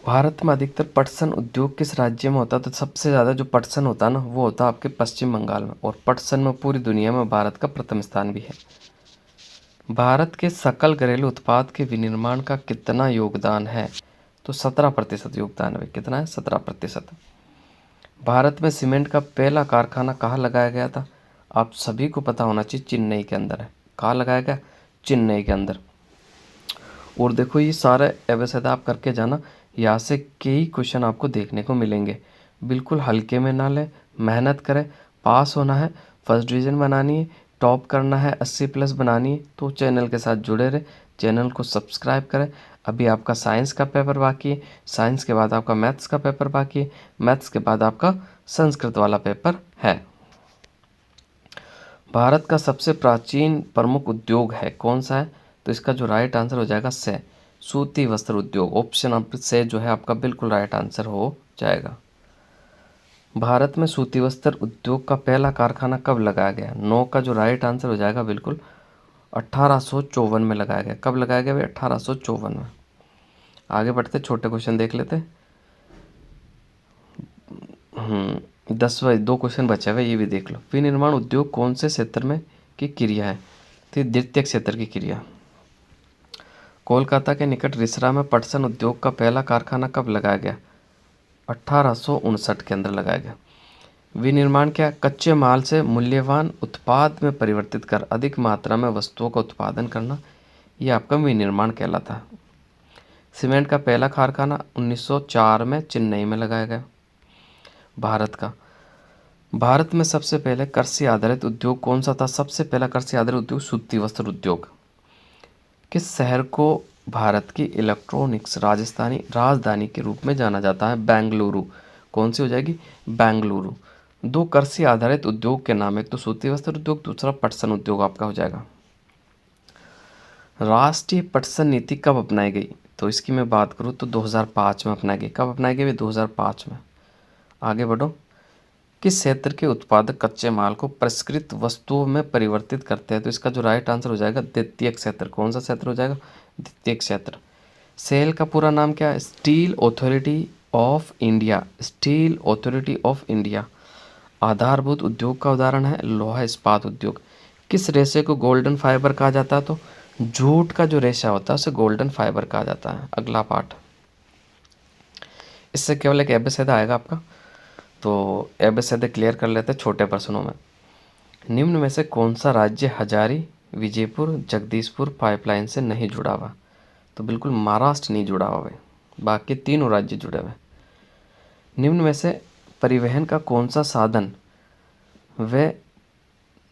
भारत में अधिकतर पटसन उद्योग किस राज्य में होता है? तो सबसे ज़्यादा जो पटसन होता है ना वो होता है आपके पश्चिम बंगाल में, और पटसन में पूरी दुनिया में भारत का प्रथम स्थान भी है। भारत के सकल घरेलू उत्पाद के विनिर्माण का कितना योगदान है? तो 17% योगदान है। कितना है? 17%। भारत में सीमेंट का पहला कारखाना कहाँ लगाया गया था? आप सभी को पता होना चाहिए, चेन्नई के अंदर है। कहाँ लगाया गया? चेन्नई के अंदर। और देखो ये सारे एवं आप करके जाना, यहाँ से कई क्वेश्चन आपको देखने को मिलेंगे। बिल्कुल हल्के में ना ले, मेहनत करें, पास होना है, फर्स्ट डिवीज़न बनानी है, टॉप करना है, 80+ बनानी है, तो चैनल के साथ जुड़े रहे, चैनल को सब्सक्राइब करें। अभी आपका साइंस का पेपर बाकी है, साइंस के बाद आपका मैथ्स का पेपर बाकी है, मैथ्स के बाद आपका संस्कृत वाला पेपर है। भारत का सबसे प्राचीन प्रमुख उद्योग है, कौन सा है? तो इसका जो राइट आंसर हो जाएगा से सूती वस्त्र उद्योग। ऑप्शन नंबर से जो है आपका बिल्कुल राइट आंसर हो जाएगा। भारत में सूती वस्त्र उद्योग का पहला कारखाना कब लगाया गया? 9 का जो राइट आंसर हो जाएगा बिल्कुल 1854 में लगाया गया। कब लगाया गया भाई? 1854 में। आगे बढ़ते, छोटे क्वेश्चन देख लेते। 10वां 2 क्वेश्चन बचे हुए, ये भी देख लो। विनिर्माण उद्योग कौन से क्षेत्र में की क्रिया है? तो द्वितीय क्षेत्र की क्रिया। कोलकाता के निकट रिसरा में पटसन उद्योग का पहला कारखाना कब लगाया गया? 1859 के अंदर लगाया गया। विनिर्माण क्या? कच्चे माल से मूल्यवान उत्पाद में परिवर्तित कर अधिक मात्रा में वस्तुओं का उत्पादन करना, यह आपका विनिर्माण कहलाता है। सीमेंट का पहला कारखाना 1904 में चेन्नई में लगाया गया। भारत में सबसे पहले कृषि आधारित उद्योग कौन सा था? सबसे पहला कृषि आधारित उद्योग सूती वस्त्र उद्योग। किस शहर को भारत की इलेक्ट्रॉनिक्स राजधानी के रूप में जाना जाता है? बेंगलुरु। कौन सी हो जाएगी? बेंगलुरु। 2 कृषि आधारित उद्योग के नाम, एक तो सूती वस्त्र उद्योग, दूसरा पटसन उद्योग आपका हो जाएगा। राष्ट्रीय पटसन नीति कब अपनाई गई? तो इसकी मैं बात करूँ तो 2005 में अपनाई गई। कब अपनाई गई? 2005 में। आगे बढ़ो। किस क्षेत्र के उत्पादक कच्चे माल को परिष्कृत वस्तुओं में परिवर्तित करते हैं? तो इसका जो राइट आंसर हो जाएगा द्वितीय क्षेत्र। कौन सा क्षेत्र हो जाएगा? द्वितीय क्षेत्र। सेल का पूरा नाम क्या है? Steel authority of India. Steel authority of India. आधारभूत उद्योग का उदाहरण है लोहा इस्पात उद्योग। किस रेशे को गोल्डन फाइबर कहा जाता है? तो जूट का जो रेशा होता है उसे गोल्डन फाइबर कहा जाता है। अगला पार्ट, इससे केवल एक एबेसेदा आएगा आपका, तो एबेसेदे क्लियर कर लेते हैं छोटे प्रश्नों में। निम्न में से कौन सा राज्य हजारी विजयपुर, जगदीशपुर पाइपलाइन से नहीं जुड़ा हुआ, तो बिल्कुल महाराष्ट्र नहीं जुड़ा हुआ है, बाकी तीनों राज्य जुड़े हुए। निम्न में से परिवहन का कौन सा साधन व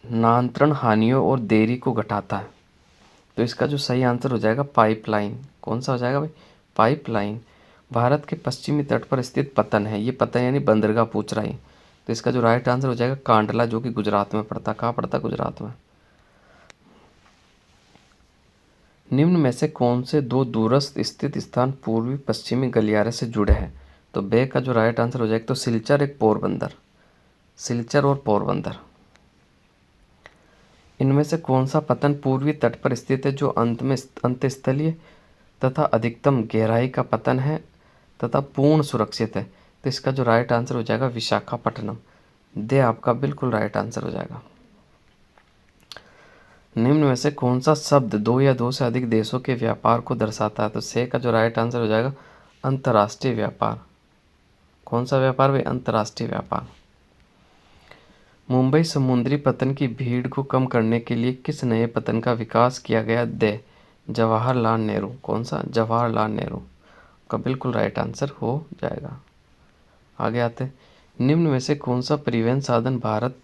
नांतरण हानियों और देरी को घटाता है? तो इसका जो सही आंसर हो जाएगा पाइपलाइन। कौन सा हो जाएगा भाई? पाइपलाइन। भारत के पश्चिमी तट पर स्थित पतन है, ये पतन यानी बंदरगाह पूछ रहा है, तो इसका जो राइट आंसर हो जाएगा कांडला, जो कि गुजरात में पड़ता। कहाँ पड़ता? गुजरात में। निम्न में से कौन से दो दूरस्थ स्थित स्थान पूर्वी पश्चिमी गलियारे से जुड़े हैं? तो बे का जो राइट आंसर हो जाएगा तो सिलचर, एक पोरबंदर। सिलचर और पोरबंदर। इनमें से कौन सा पतन पूर्वी तट पर स्थित है जो अंतस्थलीय तथा अधिकतम गहराई का पतन है तथा पूर्ण सुरक्षित है? तो इसका जो राइट आंसर हो जाएगा विशाखापट्टनम। दे आपका बिल्कुल राइट आंसर हो जाएगा। निम्न में से कौन सा शब्द दो या दो से अधिक देशों के व्यापार को दर्शाता है? तो से का जो राइट आंसर हो जाएगा अंतर्राष्ट्रीय व्यापार। कौन सा व्यापार भाई? अंतर्राष्ट्रीय व्यापार। मुंबई समुद्री पतन की भीड़ को कम करने के लिए किस नए पतन का विकास किया गया? दे जवाहरलाल नेहरू। कौन सा? जवाहरलाल नेहरू का बिल्कुल राइट आंसर हो जाएगा। आगे आते हैं। निम्न में से कौन सा परिवहन साधन भारत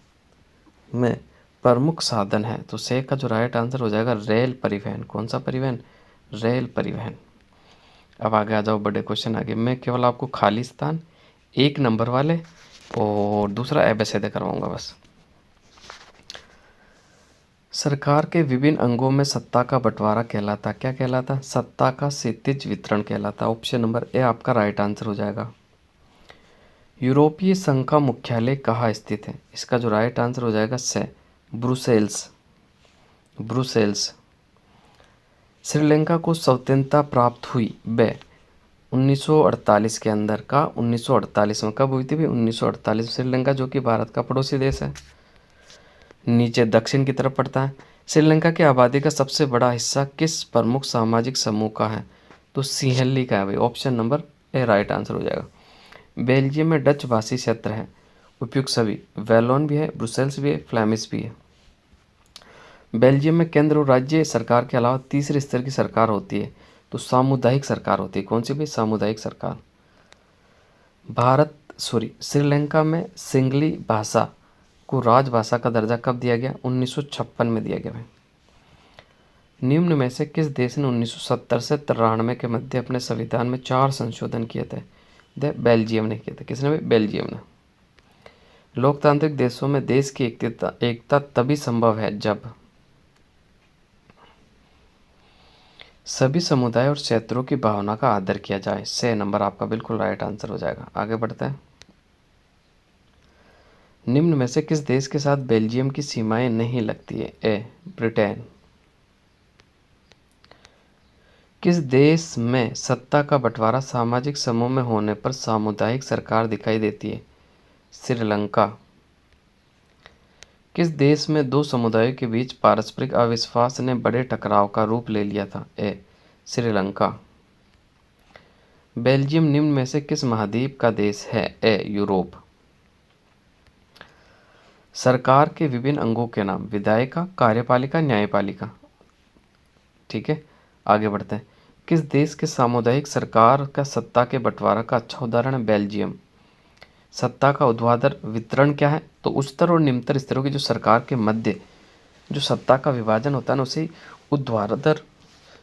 में प्रमुख साधन है? तो से का जो राइट आंसर हो जाएगा रेल परिवहन। कौन सा परिवहन? रेल परिवहन। अब आगे आ जाओ, बड़े क्वेश्चन आगे। मैं केवल आपको खाली स्थान, एक नंबर वाले और दूसरा एबीसीडी करवाऊंगा बस। सरकार के विभिन्न अंगों में सत्ता का बंटवारा कहलाता, क्या कहलाता? सत्ता का क्षैतिज वितरण कहलाता। ऑप्शन नंबर ए आपका राइट आंसर हो जाएगा। यूरोपीय संघ का मुख्यालय कहाँ स्थित है? इसका जो राइट आंसर हो जाएगा से ब्रुसेल्स। ब्रुसेल्स। श्रीलंका को स्वतंत्रता प्राप्त हुई बे 1948 के अंदर का। 1948 में कब हुई थी भाई? 1948। श्रीलंका जो कि भारत का पड़ोसी देश है, नीचे दक्षिण की तरफ पड़ता है। श्रीलंका की आबादी का सबसे बड़ा हिस्सा किस प्रमुख सामाजिक समूह का है? तो सिंहली का है भाई। Option number A right answer हो जाएगा। बेल्जियम में डच भाषी क्षेत्र है, उपयुक्त सभी। वैलोन भी है, ब्रुसेल्स भी है, फ्लैमिश भी है। बेल्जियम में केंद्र और राज्य सरकार के अलावा तीसरे स्तर की सरकार होती है, तो सामुदायिक सरकार होती है। कौन सी भी? सामुदायिक सरकार। श्रीलंका में सिंगली भाषा को राजभाषा का दर्जा कब दिया गया? 1956 में दिया गया है। निम्न में से किस देश ने 1970 से 93 के मध्य अपने संविधान में 4 संशोधन किए थे? बेल्जियम ने किए थे। किसने? बेल्जियम ने। लोकतांत्रिक देशों में देश की एकता तभी संभव है जब सभी समुदाय और क्षेत्रों की भावना का आदर किया जाए। से नंबर आपका बिल्कुल राइट आंसर हो जाएगा। आगे बढ़ते हैं। निम्न में से किस देश के साथ बेल्जियम की सीमाएं नहीं लगती है? ए ब्रिटेन। किस देश में सत्ता का बंटवारा सामाजिक समूह में होने पर सामुदायिक सरकार दिखाई देती है? श्रीलंका। किस देश में दो समुदायों के बीच पारस्परिक अविश्वास ने बड़े टकराव का रूप ले लिया था? ए श्रीलंका। बेल्जियम निम्न में से किस महाद्वीप का देश है? ए यूरोप। सरकार के विभिन्न अंगों के नाम? विधायिका, कार्यपालिका, न्यायपालिका। ठीक है, आगे बढ़ते हैं। किस देश के सामुदायिक सरकार का सत्ता के बंटवारा का अच्छा उदाहरण है? बेल्जियम। सत्ता का ऊर्ध्वाधर वितरण क्या है? तो उच्चतर और निम्नतर स्तरों की जो सरकार के मध्य जो सत्ता का विभाजन होता है ना, उसे ऊर्ध्वाधर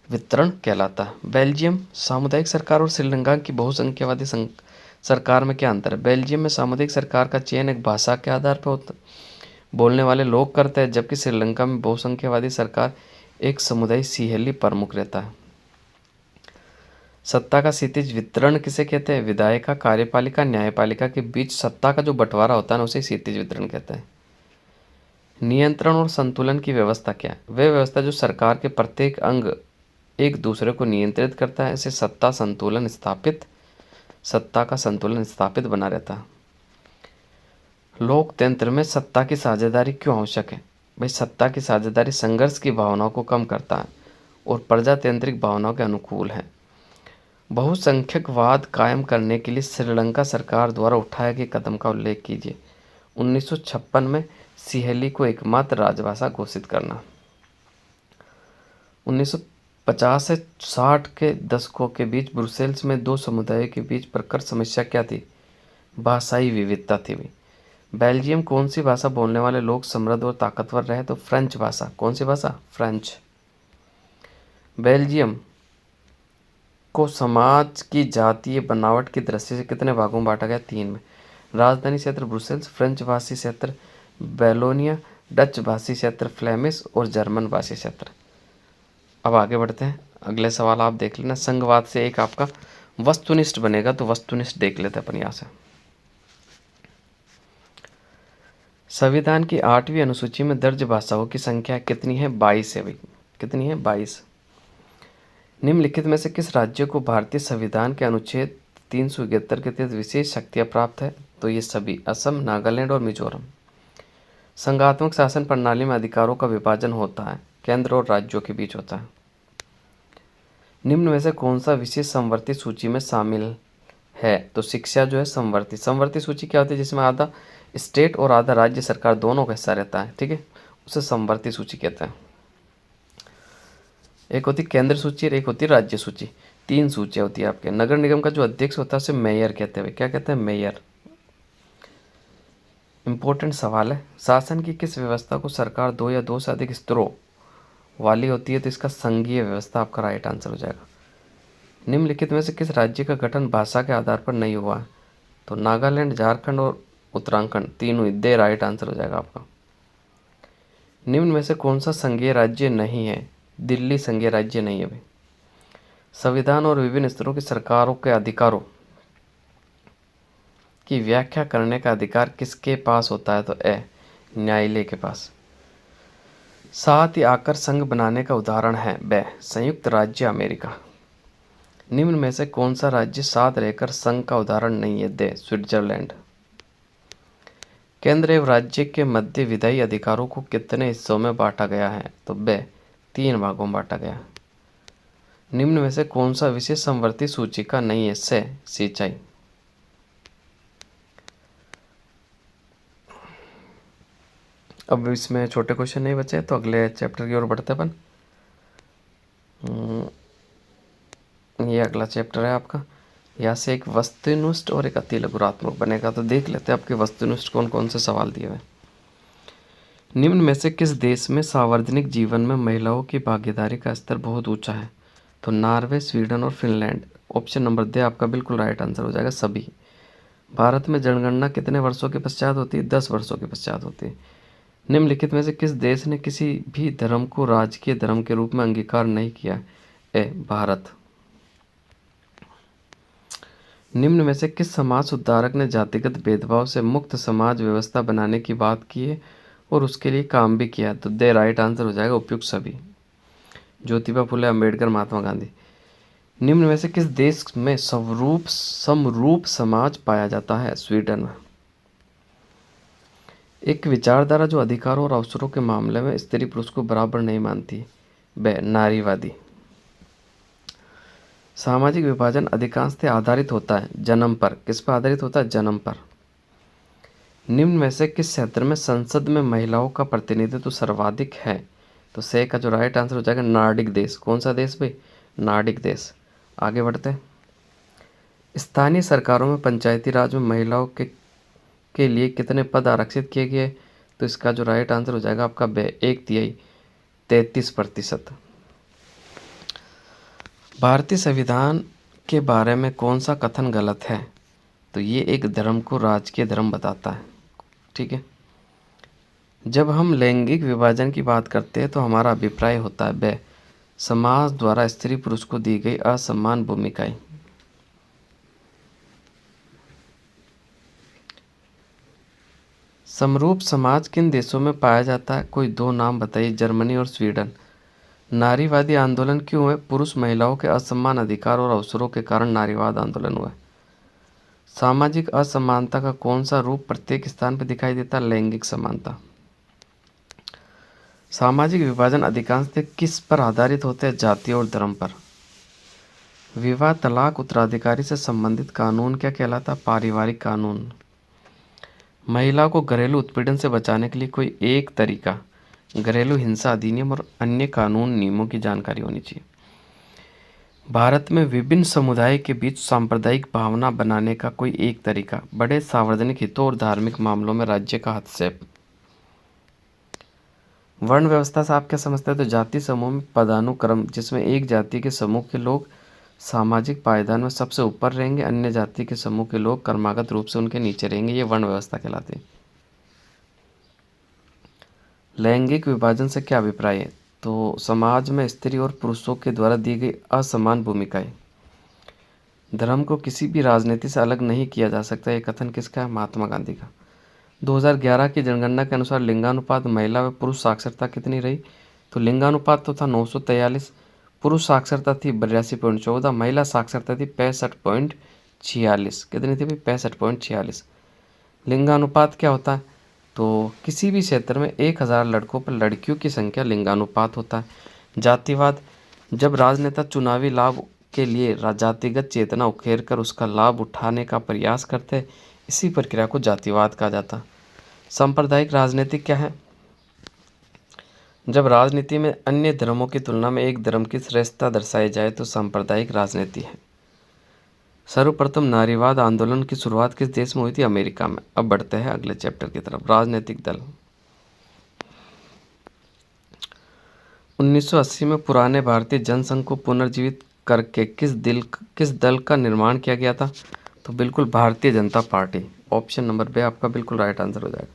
वितरण कहलाता है। बेल्जियम सामुदायिक सरकार और श्रीलंका की बहुसंख्यावादी सरकार में क्या अंतर है? बेल्जियम में सामुदायिक सरकार का चयन एक भाषा के आधार पर होता बोलने वाले लोग करते हैं, जबकि श्रीलंका में बहुसंख्यावादी सरकार एक समुदाय सिंहली प्रमुख रहता है। सत्ता का क्षैतिज वितरण किसे कहते हैं? विधायिका, कार्यपालिका, न्यायपालिका के बीच सत्ता का जो बंटवारा होता है ना, उसे क्षैतिज वितरण कहते हैं। नियंत्रण और संतुलन की व्यवस्था क्या है? वह व्यवस्था जो सरकार के प्रत्येक अंग एक दूसरे को नियंत्रित करता है, इसे सत्ता का संतुलन स्थापित बना रहता है। लोकतंत्र में सत्ता की साझेदारी क्यों आवश्यक है? भाई सत्ता की साझेदारी संघर्ष की भावनाओं को कम करता है और प्रजातांत्रिक भावनाओं के अनुकूल है। बहुसंख्यकवाद कायम करने के लिए श्रीलंका सरकार द्वारा उठाए गए कदम का उल्लेख कीजिए। 1956 में सिंहली को एकमात्र राजभाषा घोषित करना। 1950 से 60 के दशकों के बीच ब्रुसेल्स में दो समुदायों के बीच प्रखर समस्या क्या थी? भाषाई विविधता थी भी। बेल्जियम कौन सी भाषा बोलने वाले लोग समृद्ध और ताकतवर रहे? तो फ्रेंच भाषा। कौन सी भाषा? फ्रेंच। बेल्जियम को समाज की जातीय बनावट की दृष्टि से कितने भागों में बांटा गया? 3 में। राजधानी क्षेत्र ब्रुसेल्स, फ्रेंच भाषी क्षेत्र बेलोनिया, डच भाषी क्षेत्र फ्लेमिश और जर्मन भाषी क्षेत्र। अब आगे बढ़ते हैं, अगले सवाल आप देख लेना। संघवाद से एक आपका वस्तुनिष्ठ बनेगा, तो वस्तुनिष्ठ देख लेते हैं अपन यहाँ से। संविधान की 8वीं अनुसूची में दर्ज भाषाओं की संख्या कितनी है? 22 है भाई। कितनी है? 22। निम्नलिखित में से किस राज्य को भारतीय संविधान के अनुच्छेद 371 के तहत विशेष शक्तियाँ प्राप्त है? तो ये सभी असम, नागालैंड और मिजोरम। संघात्मक शासन प्रणाली में अधिकारों का विभाजन होता है, केंद्र और राज्यों के बीच होता है। निम्न में से कौन सा विशेष समवर्ती सूची में शामिल है? तो शिक्षा जो है समवर्ती। समवर्ती सूची क्या होती है? जिसमें आधा स्टेट और आधा राज्य सरकार दोनों का हिस्सा रहता है, ठीक है, उसे समवर्ती सूची कहते हैं। एक होती केंद्र सूची और एक होती राज्य सूची। 3 सूचियाँ होती है आपके। नगर निगम का जो अध्यक्ष होता है उसे मेयर कहते हैं। क्या कहते हैं? मेयर। इंपॉर्टेंट सवाल है, शासन की किस व्यवस्था को सरकार 2 या 2 से अधिक स्तरों वाली होती है? तो इसका संघीय व्यवस्था आपका राइट आंसर हो जाएगा। निम्नलिखित में से किस राज्य का गठन भाषा के आधार पर नहीं हुआ है? तो नागालैंड, झारखंड और उत्तराखंड, तीनों दे राइट आंसर हो जाएगा आपका। निम्न में से कौन सा संघीय राज्य नहीं है? दिल्ली संघीय राज्य नहीं है भाई। संविधान और विभिन्न स्तरों की सरकारों के अधिकारों की व्याख्या करने का अधिकार किसके पास होता है? तो न्यायालय के पास। साथ ही आकर संघ बनाने का उदाहरण है संयुक्त राज्य अमेरिका। निम्न में से कौन सा राज्य साथ रहकर संघ का उदाहरण नहीं है? स्विट्जरलैंड। केंद्र एवं राज्य के मध्य विधायी अधिकारों को कितने हिस्सों में बांटा गया है? तो 3 भागों में बांटा गया। निम्न में से कौन सा विशेष समवर्ती सूची का नहीं है? सिंचाई। अब इसमें छोटे क्वेश्चन नहीं बचे, तो अगले चैप्टर की ओर बढ़ते अपन। ये अगला चैप्टर है आपका। यहाँ से एक वस्तुनिष्ठ और एक अति लघुरात्मक बनेगा, तो देख लेते हैं आपके वस्तुनिष्ठ कौन कौन से सवाल दिए हुए। निम्न में से किस देश में सार्वजनिक जीवन में महिलाओं की भागीदारी का स्तर बहुत ऊंचा है? तो नॉर्वे, स्वीडन और फिनलैंड। ऑप्शन नंबर दे आपका बिल्कुल राइट आंसर हो जाएगा, सभी। भारत में जनगणना कितने वर्षों के पश्चात होती है? 10 वर्षों के पश्चात होती है। निम्नलिखित में से किस देश ने किसी भी धर्म को राजकीय धर्म के रूप में अंगीकार नहीं किया? भारत। निम्न में से किस समाज सुधारक ने जातिगत भेदभाव से मुक्त समाज व्यवस्था बनाने की बात की है और उसके लिए काम भी किया? तो राइट आंसर हो जाएगा उपयुक्त सभी। ज्योतिबा फुले अम्बेडकर, महात्मा गांधी। निम्न में से किस देश में समरूप समाज पाया जाता है? स्वीडन में। एक विचारधारा जो अधिकारों और अवसरों के मामले में स्त्री पुरुष को बराबर नहीं मानती? नारीवादी। सामाजिक विभाजन अधिकांशतः आधारित होता है जन्म पर। किस पर आधारित होता है? जन्म पर। निम्न में से किस क्षेत्र में संसद में महिलाओं का प्रतिनिधित्व सर्वाधिक है? तो का जो राइट आंसर हो जाएगा नार्डिक देश। कौन सा देश भाई? नार्डिक देश। आगे बढ़ते हैं। स्थानीय सरकारों में पंचायती राज में महिलाओं के लिए कितने पद आरक्षित किए गए? तो इसका जो राइट आंसर हो जाएगा आपका 1/3, 33%। भारतीय संविधान के बारे में कौन सा कथन गलत है? तो ये एक धर्म को राजकीय धर्म बताता है, ठीक है। जब हम लैंगिक विभाजन की बात करते हैं तो हमारा अभिप्राय होता है समाज द्वारा स्त्री पुरुष को दी गई असमान भूमिकाएं। समरूप समाज किन देशों में पाया जाता है? कोई 2 नाम बताइए, जर्मनी और स्वीडन। नारीवादी आंदोलन क्यों हुए? पुरुष महिलाओं के असमान अधिकार और अवसरों के कारण नारीवाद आंदोलन हुआ। सामाजिक असमानता का कौन सा रूप प्रत्येक स्थान पर दिखाई देता? लैंगिक समानता। सामाजिक विभाजन अधिकांशतः किस पर आधारित होते हैं? जाति और धर्म पर। विवाह, तलाक, उत्तराधिकारी से संबंधित कानून क्या कहलाता? पारिवारिक कानून। महिला को घरेलू उत्पीड़न से बचाने के लिए कोई एक तरीका घरेलू हिंसा अधिनियम और अन्य कानून नियमों की जानकारी होनी चाहिए। भारत में विभिन्न समुदाय के बीच सांप्रदायिक भावना बनाने का कोई एक तरीका बड़े सार्वजनिक हितों और धार्मिक मामलों में राज्य का हस्तक्षेप। वर्ण व्यवस्था से आप क्या समझते हैं? तो जाति समूह में पदानुक्रम, जिसमें एक जाति के समूह के लोग सामाजिक पायदान में सबसे ऊपर रहेंगे, अन्य जाति के समूह के लोग क्रमागत रूप से उनके नीचे रहेंगे, ये वर्ण व्यवस्था कहलाती है। लैंगिक विभाजन से क्या अभिप्राय है? तो समाज में स्त्री और पुरुषों के द्वारा दी गई असमान भूमिकाएं। धर्म को किसी भी राजनीति से अलग नहीं किया जा सकता, ये कथन किसका है? महात्मा गांधी का। 2011 की जनगणना के अनुसार लिंगानुपात महिला व पुरुष साक्षरता कितनी रही? तो लिंगानुपात तो था 943, पुरुष साक्षरता थी 82.14, महिला साक्षरता थी 65.46। कितनी थी भाई? 65.46। लिंगानुपात क्या होता है? तो किसी भी क्षेत्र में 1000 लड़कों पर लड़कियों की संख्या लिंगानुपात होता है। जातिवाद, जब राजनेता चुनावी लाभ के लिए जातिगत चेतना उखेर कर उसका लाभ उठाने का प्रयास करते, इसी प्रक्रिया को जातिवाद कहा जाता। सांप्रदायिक राजनीति क्या है? जब राजनीति में अन्य धर्मों की तुलना में एक धर्म की श्रेष्ठता दर्शाई जाए तो सांप्रदायिक राजनीति है। सर्वप्रथम नारीवाद आंदोलन की शुरुआत किस देश में हुई थी? अमेरिका में। अब बढ़ते हैं अगले चैप्टर की तरफ। राजनीतिक दल। 1980 में पुराने भारतीय जनसंघ को पुनर्जीवित करके किस दल का निर्माण किया गया था? तो बिल्कुल Bharatiya Janata party. Option number B आपका बिल्कुल राइट आंसर हो जाएगा।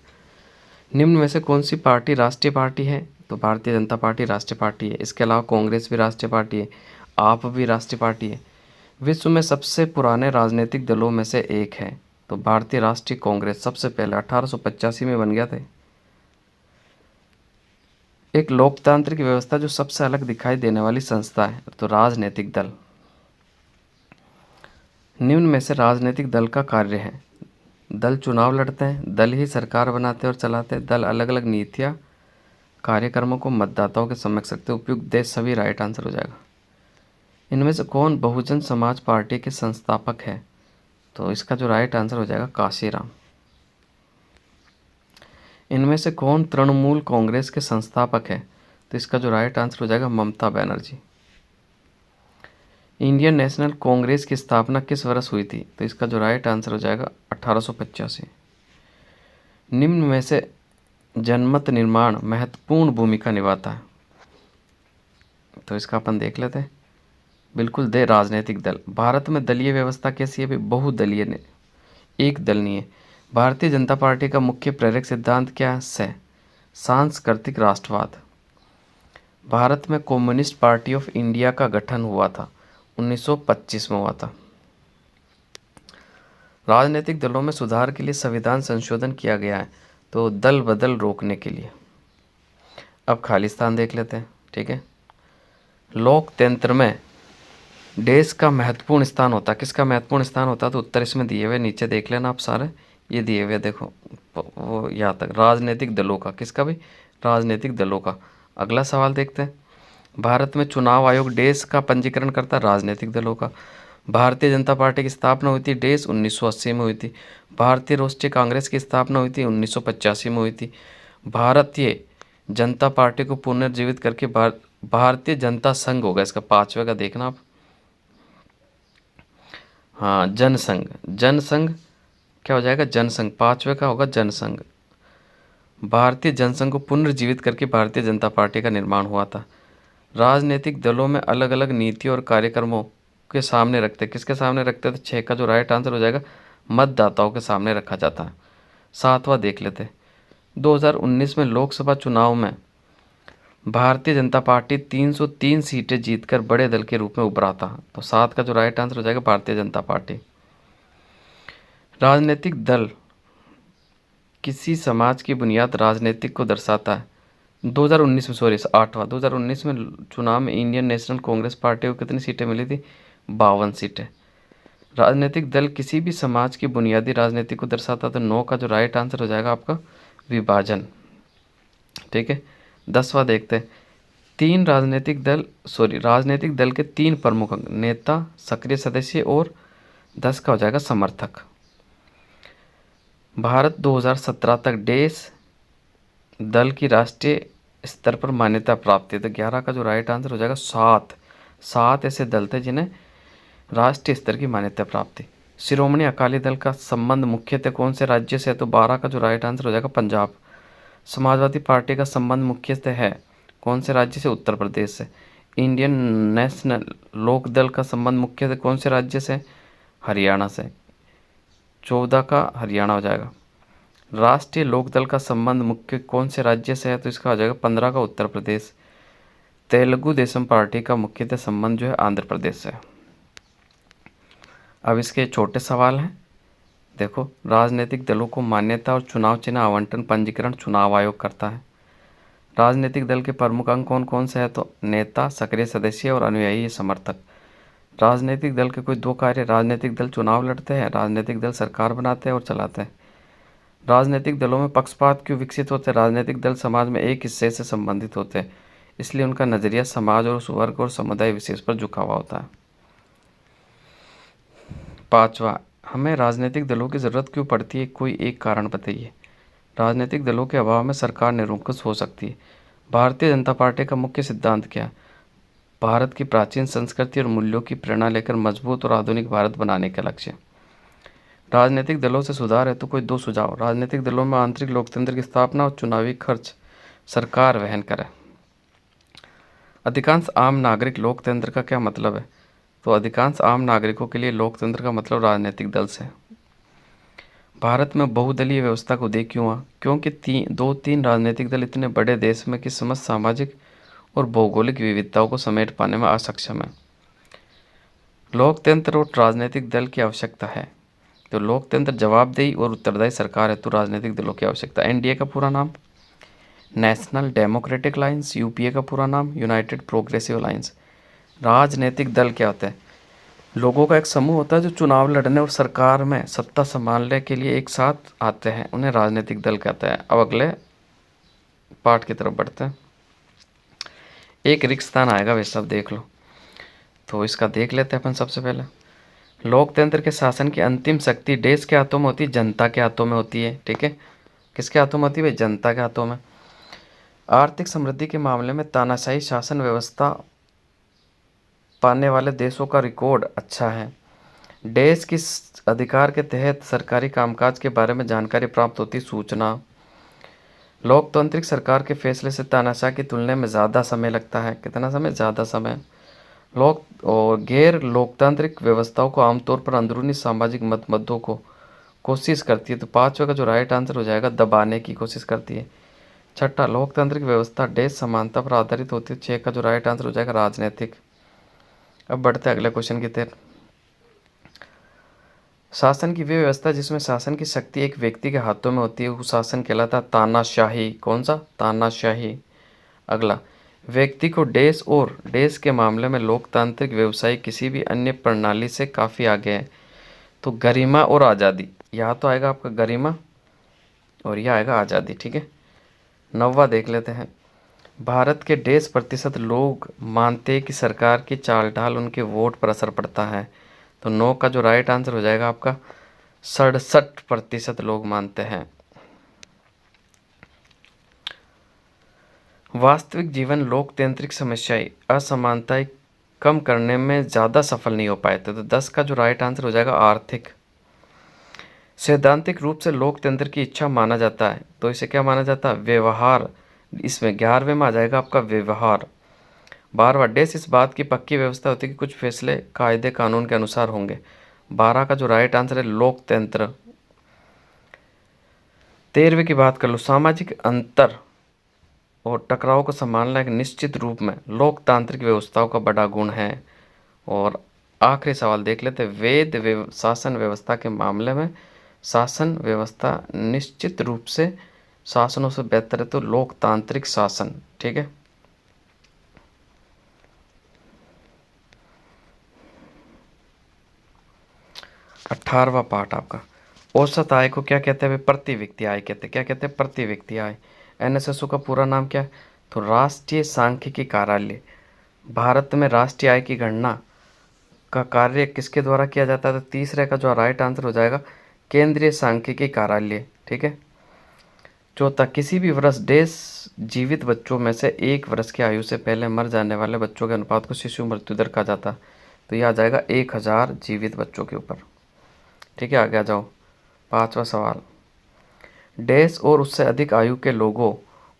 निम्न में से कौन सी पार्टी राष्ट्रीय पार्टी है? तो भारतीय जनता पार्टी राष्ट्रीय पार्टी है। इसके अलावा कांग्रेस भी राष्ट्रीय पार्टी है, आप भी राष्ट्रीय पार्टी है। विश्व में सबसे पुराने राजनीतिक दलों में से एक है, तो भारतीय राष्ट्रीय कांग्रेस सबसे पहले 1885 में बन गया था। एक लोकतांत्रिक व्यवस्था जो सबसे अलग दिखाई देने वाली संस्था है, तो राजनीतिक दल। निम्न में से राजनीतिक दल का कार्य है। दल चुनाव लड़ते हैं, दल ही सरकार बनाते और चलाते हैं, दल अलग अलग नीतियाँ कार्यक्रमों को मतदाताओं के समक्ष रखते, उपयुक्त देश सभी राइट आंसर हो जाएगा। इनमें से कौन बहुजन समाज पार्टी के संस्थापक है? तो इसका जो राइट आंसर हो जाएगा काशीराम। इनमें से कौन तृणमूल कांग्रेस के संस्थापक है? तो इसका जो राइट आंसर हो जाएगा ममता बनर्जी। इंडियन नेशनल कांग्रेस की स्थापना किस वर्ष हुई थी? तो इसका जो राइट आंसर हो जाएगा 1885। निम्न में से जनमत निर्माण महत्वपूर्ण भूमिका निभाता है? तो इसका अपन देख लेते हैं। बिल्कुल दे राजनीतिक दल। भारत में दलीय व्यवस्था कैसी है? भी बहुदलीय ने, एक दल नहीं है। भारतीय जनता पार्टी का मुख्य प्रेरक सिद्धांत क्या है? सांस्कृतिक राष्ट्रवाद। भारत में कम्युनिस्ट पार्टी ऑफ इंडिया का गठन हुआ था 1925 में हुआ था। राजनीतिक दलों में सुधार के लिए संविधान संशोधन किया गया है, तो दल बदल रोकने के लिए। अब खालिस्तान देख लेते हैं, ठीक है। लोकतंत्र में देश का महत्वपूर्ण स्थान होता है, किसका महत्वपूर्ण स्थान होता है? तो उत्तर इसमें दिए हुए, नीचे देख लेना आप सारे, ये दिए हुए देखो वो यहाँ तक राजनीतिक दलों का, किसका भी? राजनीतिक दलों का। अगला सवाल देखते हैं। भारत में चुनाव आयोग देश का पंजीकरण करता है? राजनीतिक दलों का। भारतीय जनता पार्टी की स्थापना हुई थी देश 1980 में हुई थी। भारतीय राष्ट्रीय कांग्रेस की स्थापना हुई थी 1985 में हुई थी। भारतीय जनता पार्टी को पुनर्जीवित करके भारतीय जनता संघ होगा इसका, पांचवे का देखना आप। हाँ, जनसंघ। जनसंघ क्या हो जाएगा? जनसंघ। पांचवे का होगा जनसंघ। भारतीय जनसंघ को पुनर्जीवित करके भारतीय जनता पार्टी का निर्माण हुआ था। राजनीतिक दलों में अलग अलग नीतियों और कार्यक्रमों के सामने रखते, किसके सामने रखते? तो 6 का जो राइट आंसर हो जाएगा मतदाताओं के सामने रखा जाता है। 7वां देख लेते। 2019 में लोकसभा चुनाव में भारतीय जनता पार्टी 303 सीटें जीतकर बड़े दल के रूप में उभरा था, तो 7 का जो राइट आंसर हो जाएगा भारतीय जनता पार्टी। राजनीतिक दल किसी समाज की बुनियाद राजनीतिक को दर्शाता है। 2019 में, सॉरी 8वां, 2019 में चुनाव में इंडियन नेशनल कांग्रेस पार्टी को कितनी सीटें मिली थी? 52 सीटें। राजनीतिक दल किसी भी समाज की बुनियादी राजनीति को दर्शाता, तो 9 का जो राइट आंसर हो जाएगा आपका विभाजन, ठीक है। 10वां देखते हैं। राजनीतिक दल के 3 प्रमुख अंग, नेता, सक्रिय सदस्य और 10 का हो जाएगा समर्थक। भारत 2017 तक देश दल की राष्ट्रीय स्तर पर मान्यता प्राप्त है। तो 11 का जो राइट आंसर हो जाएगा 7। 7 ऐसे दल थे जिन्हें राष्ट्रीय स्तर की मान्यता प्राप्त थी। शिरोमणि अकाली दल का संबंध मुख्यतः कौन से राज्य से है? तो 12 का जो राइट आंसर हो जाएगा पंजाब। समाजवादी पार्टी का संबंध मुख्यतः है कौन से राज्य से? उत्तर प्रदेश से। इंडियन नेशनल लोक दल का संबंध मुख्यतः कौन से राज्य से? हरियाणा से। 14 का हरियाणा हो जाएगा। राष्ट्रीय लोकदल का संबंध मुख्य कौन से राज्य से है? तो इसका हो जाएगा 15 का उत्तर प्रदेश। तेलुगु देशम पार्टी का मुख्यतः संबंध जो है आंध्र प्रदेश से है। अब इसके छोटे सवाल हैं। देखो, राजनीतिक दलों को मान्यता और चुनाव चिन्ह आवंटन पंजीकरण चुनाव आयोग करता है। राजनीतिक दल के प्रमुख अंग कौन कौन से हैं? तो नेता, सक्रिय सदस्य और अनुयायी समर्थक। राजनीतिक दल के कोई दो कार्य। राजनीतिक दल चुनाव लड़ते हैं, राजनीतिक दल सरकार बनाते हैं और चलाते हैं। राजनीतिक दलों में पक्षपात क्यों विकसित होते हैं? राजनीतिक दल समाज में एक हिस्से से संबंधित होते हैं, इसलिए उनका नज़रिया समाज और उस वर्ग और समुदाय विशेष पर झुका हुआ होता है। 5वां, हमें राजनीतिक दलों की ज़रूरत क्यों पड़ती है? कोई एक कारण बताइए। राजनीतिक दलों के अभाव में सरकार निरंकुश हो सकती है। भारतीय जनता पार्टी का मुख्य सिद्धांत क्या है? भारत की प्राचीन संस्कृति और मूल्यों की प्रेरणा लेकर मजबूत और आधुनिक भारत बनाने का लक्ष्य। राजनीतिक दलों से सुधार है तो कोई दो सुझाव। राजनीतिक दलों में आंतरिक लोकतंत्र की स्थापना और चुनावी खर्च सरकार वहन करे। अधिकांश आम नागरिक लोकतंत्र का क्या मतलब है? तो अधिकांश आम नागरिकों के लिए लोकतंत्र का मतलब राजनीतिक दल से। भारत में बहुदलीय व्यवस्था को उदय क्यों हुआ? क्योंकि दो तीन राजनीतिक दल इतने बड़े देश में कि समस्त सामाजिक और भौगोलिक विविधताओं को समेट पाने में असक्षम है। लोकतंत्र और राजनीतिक दल की आवश्यकता है। तो लोकतंत्र जवाबदेही और उत्तरदायी सरकार है तो राजनीतिक दलों की आवश्यकता। एनडीए का पूरा नाम नेशनल डेमोक्रेटिक अलायंस। यूपीए का पूरा नाम यूनाइटेड प्रोग्रेसिव अलायंस। राजनीतिक दल क्या होता है? लोगों का एक समूह होता है जो चुनाव लड़ने और सरकार में सत्ता संभालने के लिए एक साथ आते हैं, उन्हें राजनीतिक दल कहते हैं। अब अगले पार्ट की तरफ बढ़ते हैं। एक रिक्त स्थान आएगा, वे सब देख लो। तो इसका देख लेते हैं अपन सबसे पहले। लोकतंत्र के शासन की अंतिम शक्ति देश के हाथों में होती है, जनता के हाथों में होती है। ठीक है, किसके हाथों में होती है भाई? जनता के हाथों में। आर्थिक समृद्धि के मामले में तानाशाही शासन व्यवस्था पाने वाले देशों का रिकॉर्ड अच्छा है। देश किस अधिकार के तहत सरकारी कामकाज के बारे में जानकारी प्राप्त होती? सूचना। लोकतांत्रिक सरकार के फैसले से तानाशाह की तुलना में ज़्यादा समय लगता है। कितना समय? ज़्यादा समय। लोक और गैर लोकतांत्रिक व्यवस्थाओं को आमतौर पर अंदरूनी सामाजिक मतभेदों को कोशिश करती है। तो 5वें का जो राइट आंसर हो जाएगा दबाने की कोशिश करती है। 6, लोकतांत्रिक व्यवस्था देश समानता पर आधारित होती है। 6 का जो राइट आंसर हो जाएगा राजनीतिक। अब बढ़ते हैं अगले क्वेश्चन की तरफ। शासन की वे व्यवस्था जिसमें शासन की शक्ति एक व्यक्ति के हाथों में होती है वो शासन कहलाता है तानाशाही। कौन सा? तानाशाही। अगला, व्यक्ति को देश और देश के मामले में लोकतांत्रिक व्यवसाय किसी भी अन्य प्रणाली से काफ़ी आगे है। तो गरिमा और आज़ादी, यहाँ तो आएगा आपका गरिमा और यह आएगा आज़ादी। ठीक है, 9वां देख लेते हैं। भारत के 10% लोग मानते हैं कि सरकार की चाल ढाल उनके वोट पर असर पड़ता है। तो 9 का जो राइट आंसर हो जाएगा आपका 67% लोग मानते हैं। वास्तविक जीवन लोकतांत्रिक समस्याएं असमानताएं कम करने में ज़्यादा सफल नहीं हो पाए थे। तो 10 का जो राइट आंसर हो जाएगा आर्थिक। सैद्धांतिक रूप से लोकतंत्र की इच्छा माना जाता है तो इसे क्या माना जाता है? व्यवहार। इसमें 11वें में आ जाएगा आपका व्यवहार। 12वां, देश इस बात की पक्की व्यवस्था होती है कि कुछ फैसले कायदे कानून के अनुसार होंगे। 12 का जो राइट आंसर है लोकतंत्र। 13वें की बात कर लो, सामाजिक अंतर और टकराव को संभालना एक निश्चित रूप में लोकतांत्रिक व्यवस्थाओं का बड़ा गुण है। और आखिरी सवाल देख लेते हैं। शासन व्यवस्था के मामले में शासन व्यवस्था निश्चित रूप से शासनों से बेहतर है तो लोकतांत्रिक शासन। ठीक है, अठारहवां पार्ट आपका। औसत आय को क्या कहते हैं? प्रति व्यक्ति आय कहते हैं। क्या कहते हैं? प्रति व्यक्ति आय। एनएसएसओ का पूरा नाम क्या है? तो राष्ट्रीय सांख्यिकी कार्यालय। भारत में राष्ट्रीय आय की गणना का कार्य किसके द्वारा किया जाता है? तो 3रे का जो राइट आंसर हो जाएगा केंद्रीय सांख्यिकी कार्यालय। ठीक है, चौथा, किसी भी वर्ष डेस जीवित बच्चों में से 1 वर्ष की आयु से पहले मर जाने वाले बच्चों के अनुपात को शिशु मृत्यु दर कहा जाता है। तो यह आ जाएगा 1000 जीवित बच्चों के ऊपर। ठीक है, आगे आ जाओ। 5वां सवाल, डेस और उससे अधिक आयु के लोगों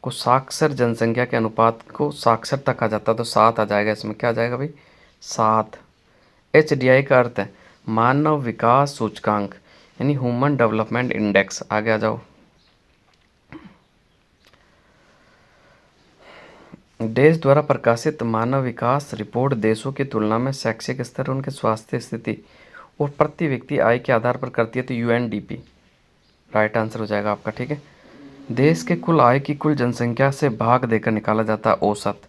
को साक्षर जनसंख्या के अनुपात को साक्षरता कहा जाता है। तो 7 आ जाएगा इसमें। क्या आ जाएगा भाई? 7। HDI का अर्थ है मानव विकास सूचकांक, यानी ह्यूमन डेवलपमेंट इंडेक्स। आगे आ जाओ। देश द्वारा प्रकाशित मानव विकास रिपोर्ट देशों की तुलना में शैक्षिक स्तर, उनके स्वास्थ्य स्थिति और प्रति व्यक्ति आय के आधार पर करती है। तो UNDP राइट आंसर हो जाएगा आपका। ठीक है, देश के कुल आय की कुल जनसंख्या से भाग देकर निकाला जाता है औसत।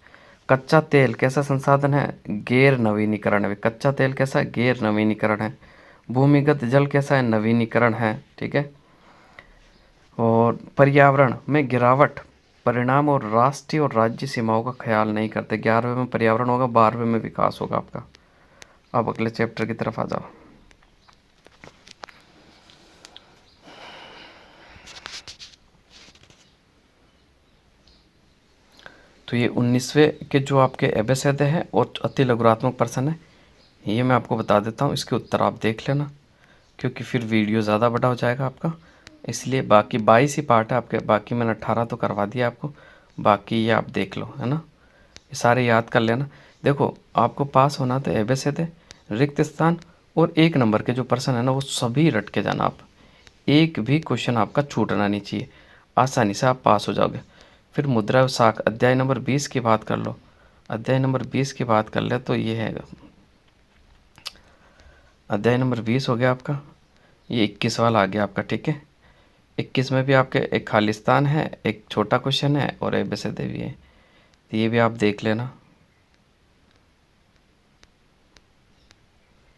कच्चा तेल कैसा संसाधन है? गैर नवीनीकरण है। कच्चा तेल कैसा है? गैर नवीनीकरण है। भूमिगत जल कैसा है? नवीनीकरण है। ठीक है, और पर्यावरण में गिरावट परिणाम और राष्ट्रीय और राज्य सीमाओं का ख्याल नहीं करते। 11वें में पर्यावरण होगा, 12वें में विकास होगा आपका। अब अगले चैप्टर की तरफ आ जाओ। तो ये 19वें के जो आपके एबेसेद हैं और अति लघुरात्मक प्रश्न है, ये मैं आपको बता देता हूँ। इसके उत्तर आप देख लेना, क्योंकि फिर वीडियो ज़्यादा बड़ा हो जाएगा आपका, इसलिए बाकी 22 ही पार्ट है आपके। बाकी मैंने 18 तो करवा दिया आपको, बाकी ये आप देख लो, है ना। ये सारे याद कर लेना। देखो, आपको पास होना तो एबेसेद है, रिक्त स्थान और 1 नंबर के जो प्रश्न है ना, वो सभी रट के जाना आप। एक भी क्वेश्चन आपका छूटना नहीं चाहिए, आसानी से आप पास हो जाओगे। फिर मुद्रा और साख अध्याय नंबर 20 की बात कर लो। अध्याय नंबर 20 की बात कर ले तो ये है, अध्याय नंबर 20 हो गया आपका। ये 21 वाला आ गया आपका। ठीक है, 21 में भी आपके एक खालिस्तान है, एक छोटा क्वेश्चन है और एबेसेद भी है, तो ये भी आप देख लेना।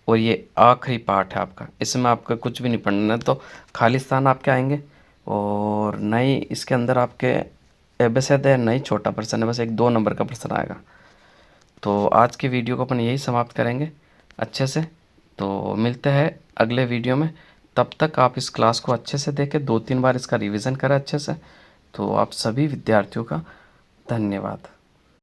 और ये आखिरी पार्ट है आपका, इसमें आपका कुछ भी नहीं पढ़ना है। तो खालिस्तान आपके आएंगे और नई इसके अंदर आपके एबेसेद है, नई छोटा प्रश्न है, बस 1-2 नंबर का प्रश्न आएगा। तो आज की वीडियो को अपन यही समाप्त करेंगे अच्छे से। तो मिलते हैं अगले वीडियो में। तब तक आप इस क्लास को अच्छे से देखें, 2-3 बार इसका रिवीजन करें अच्छे से। तो आप सभी विद्यार्थियों का धन्यवाद।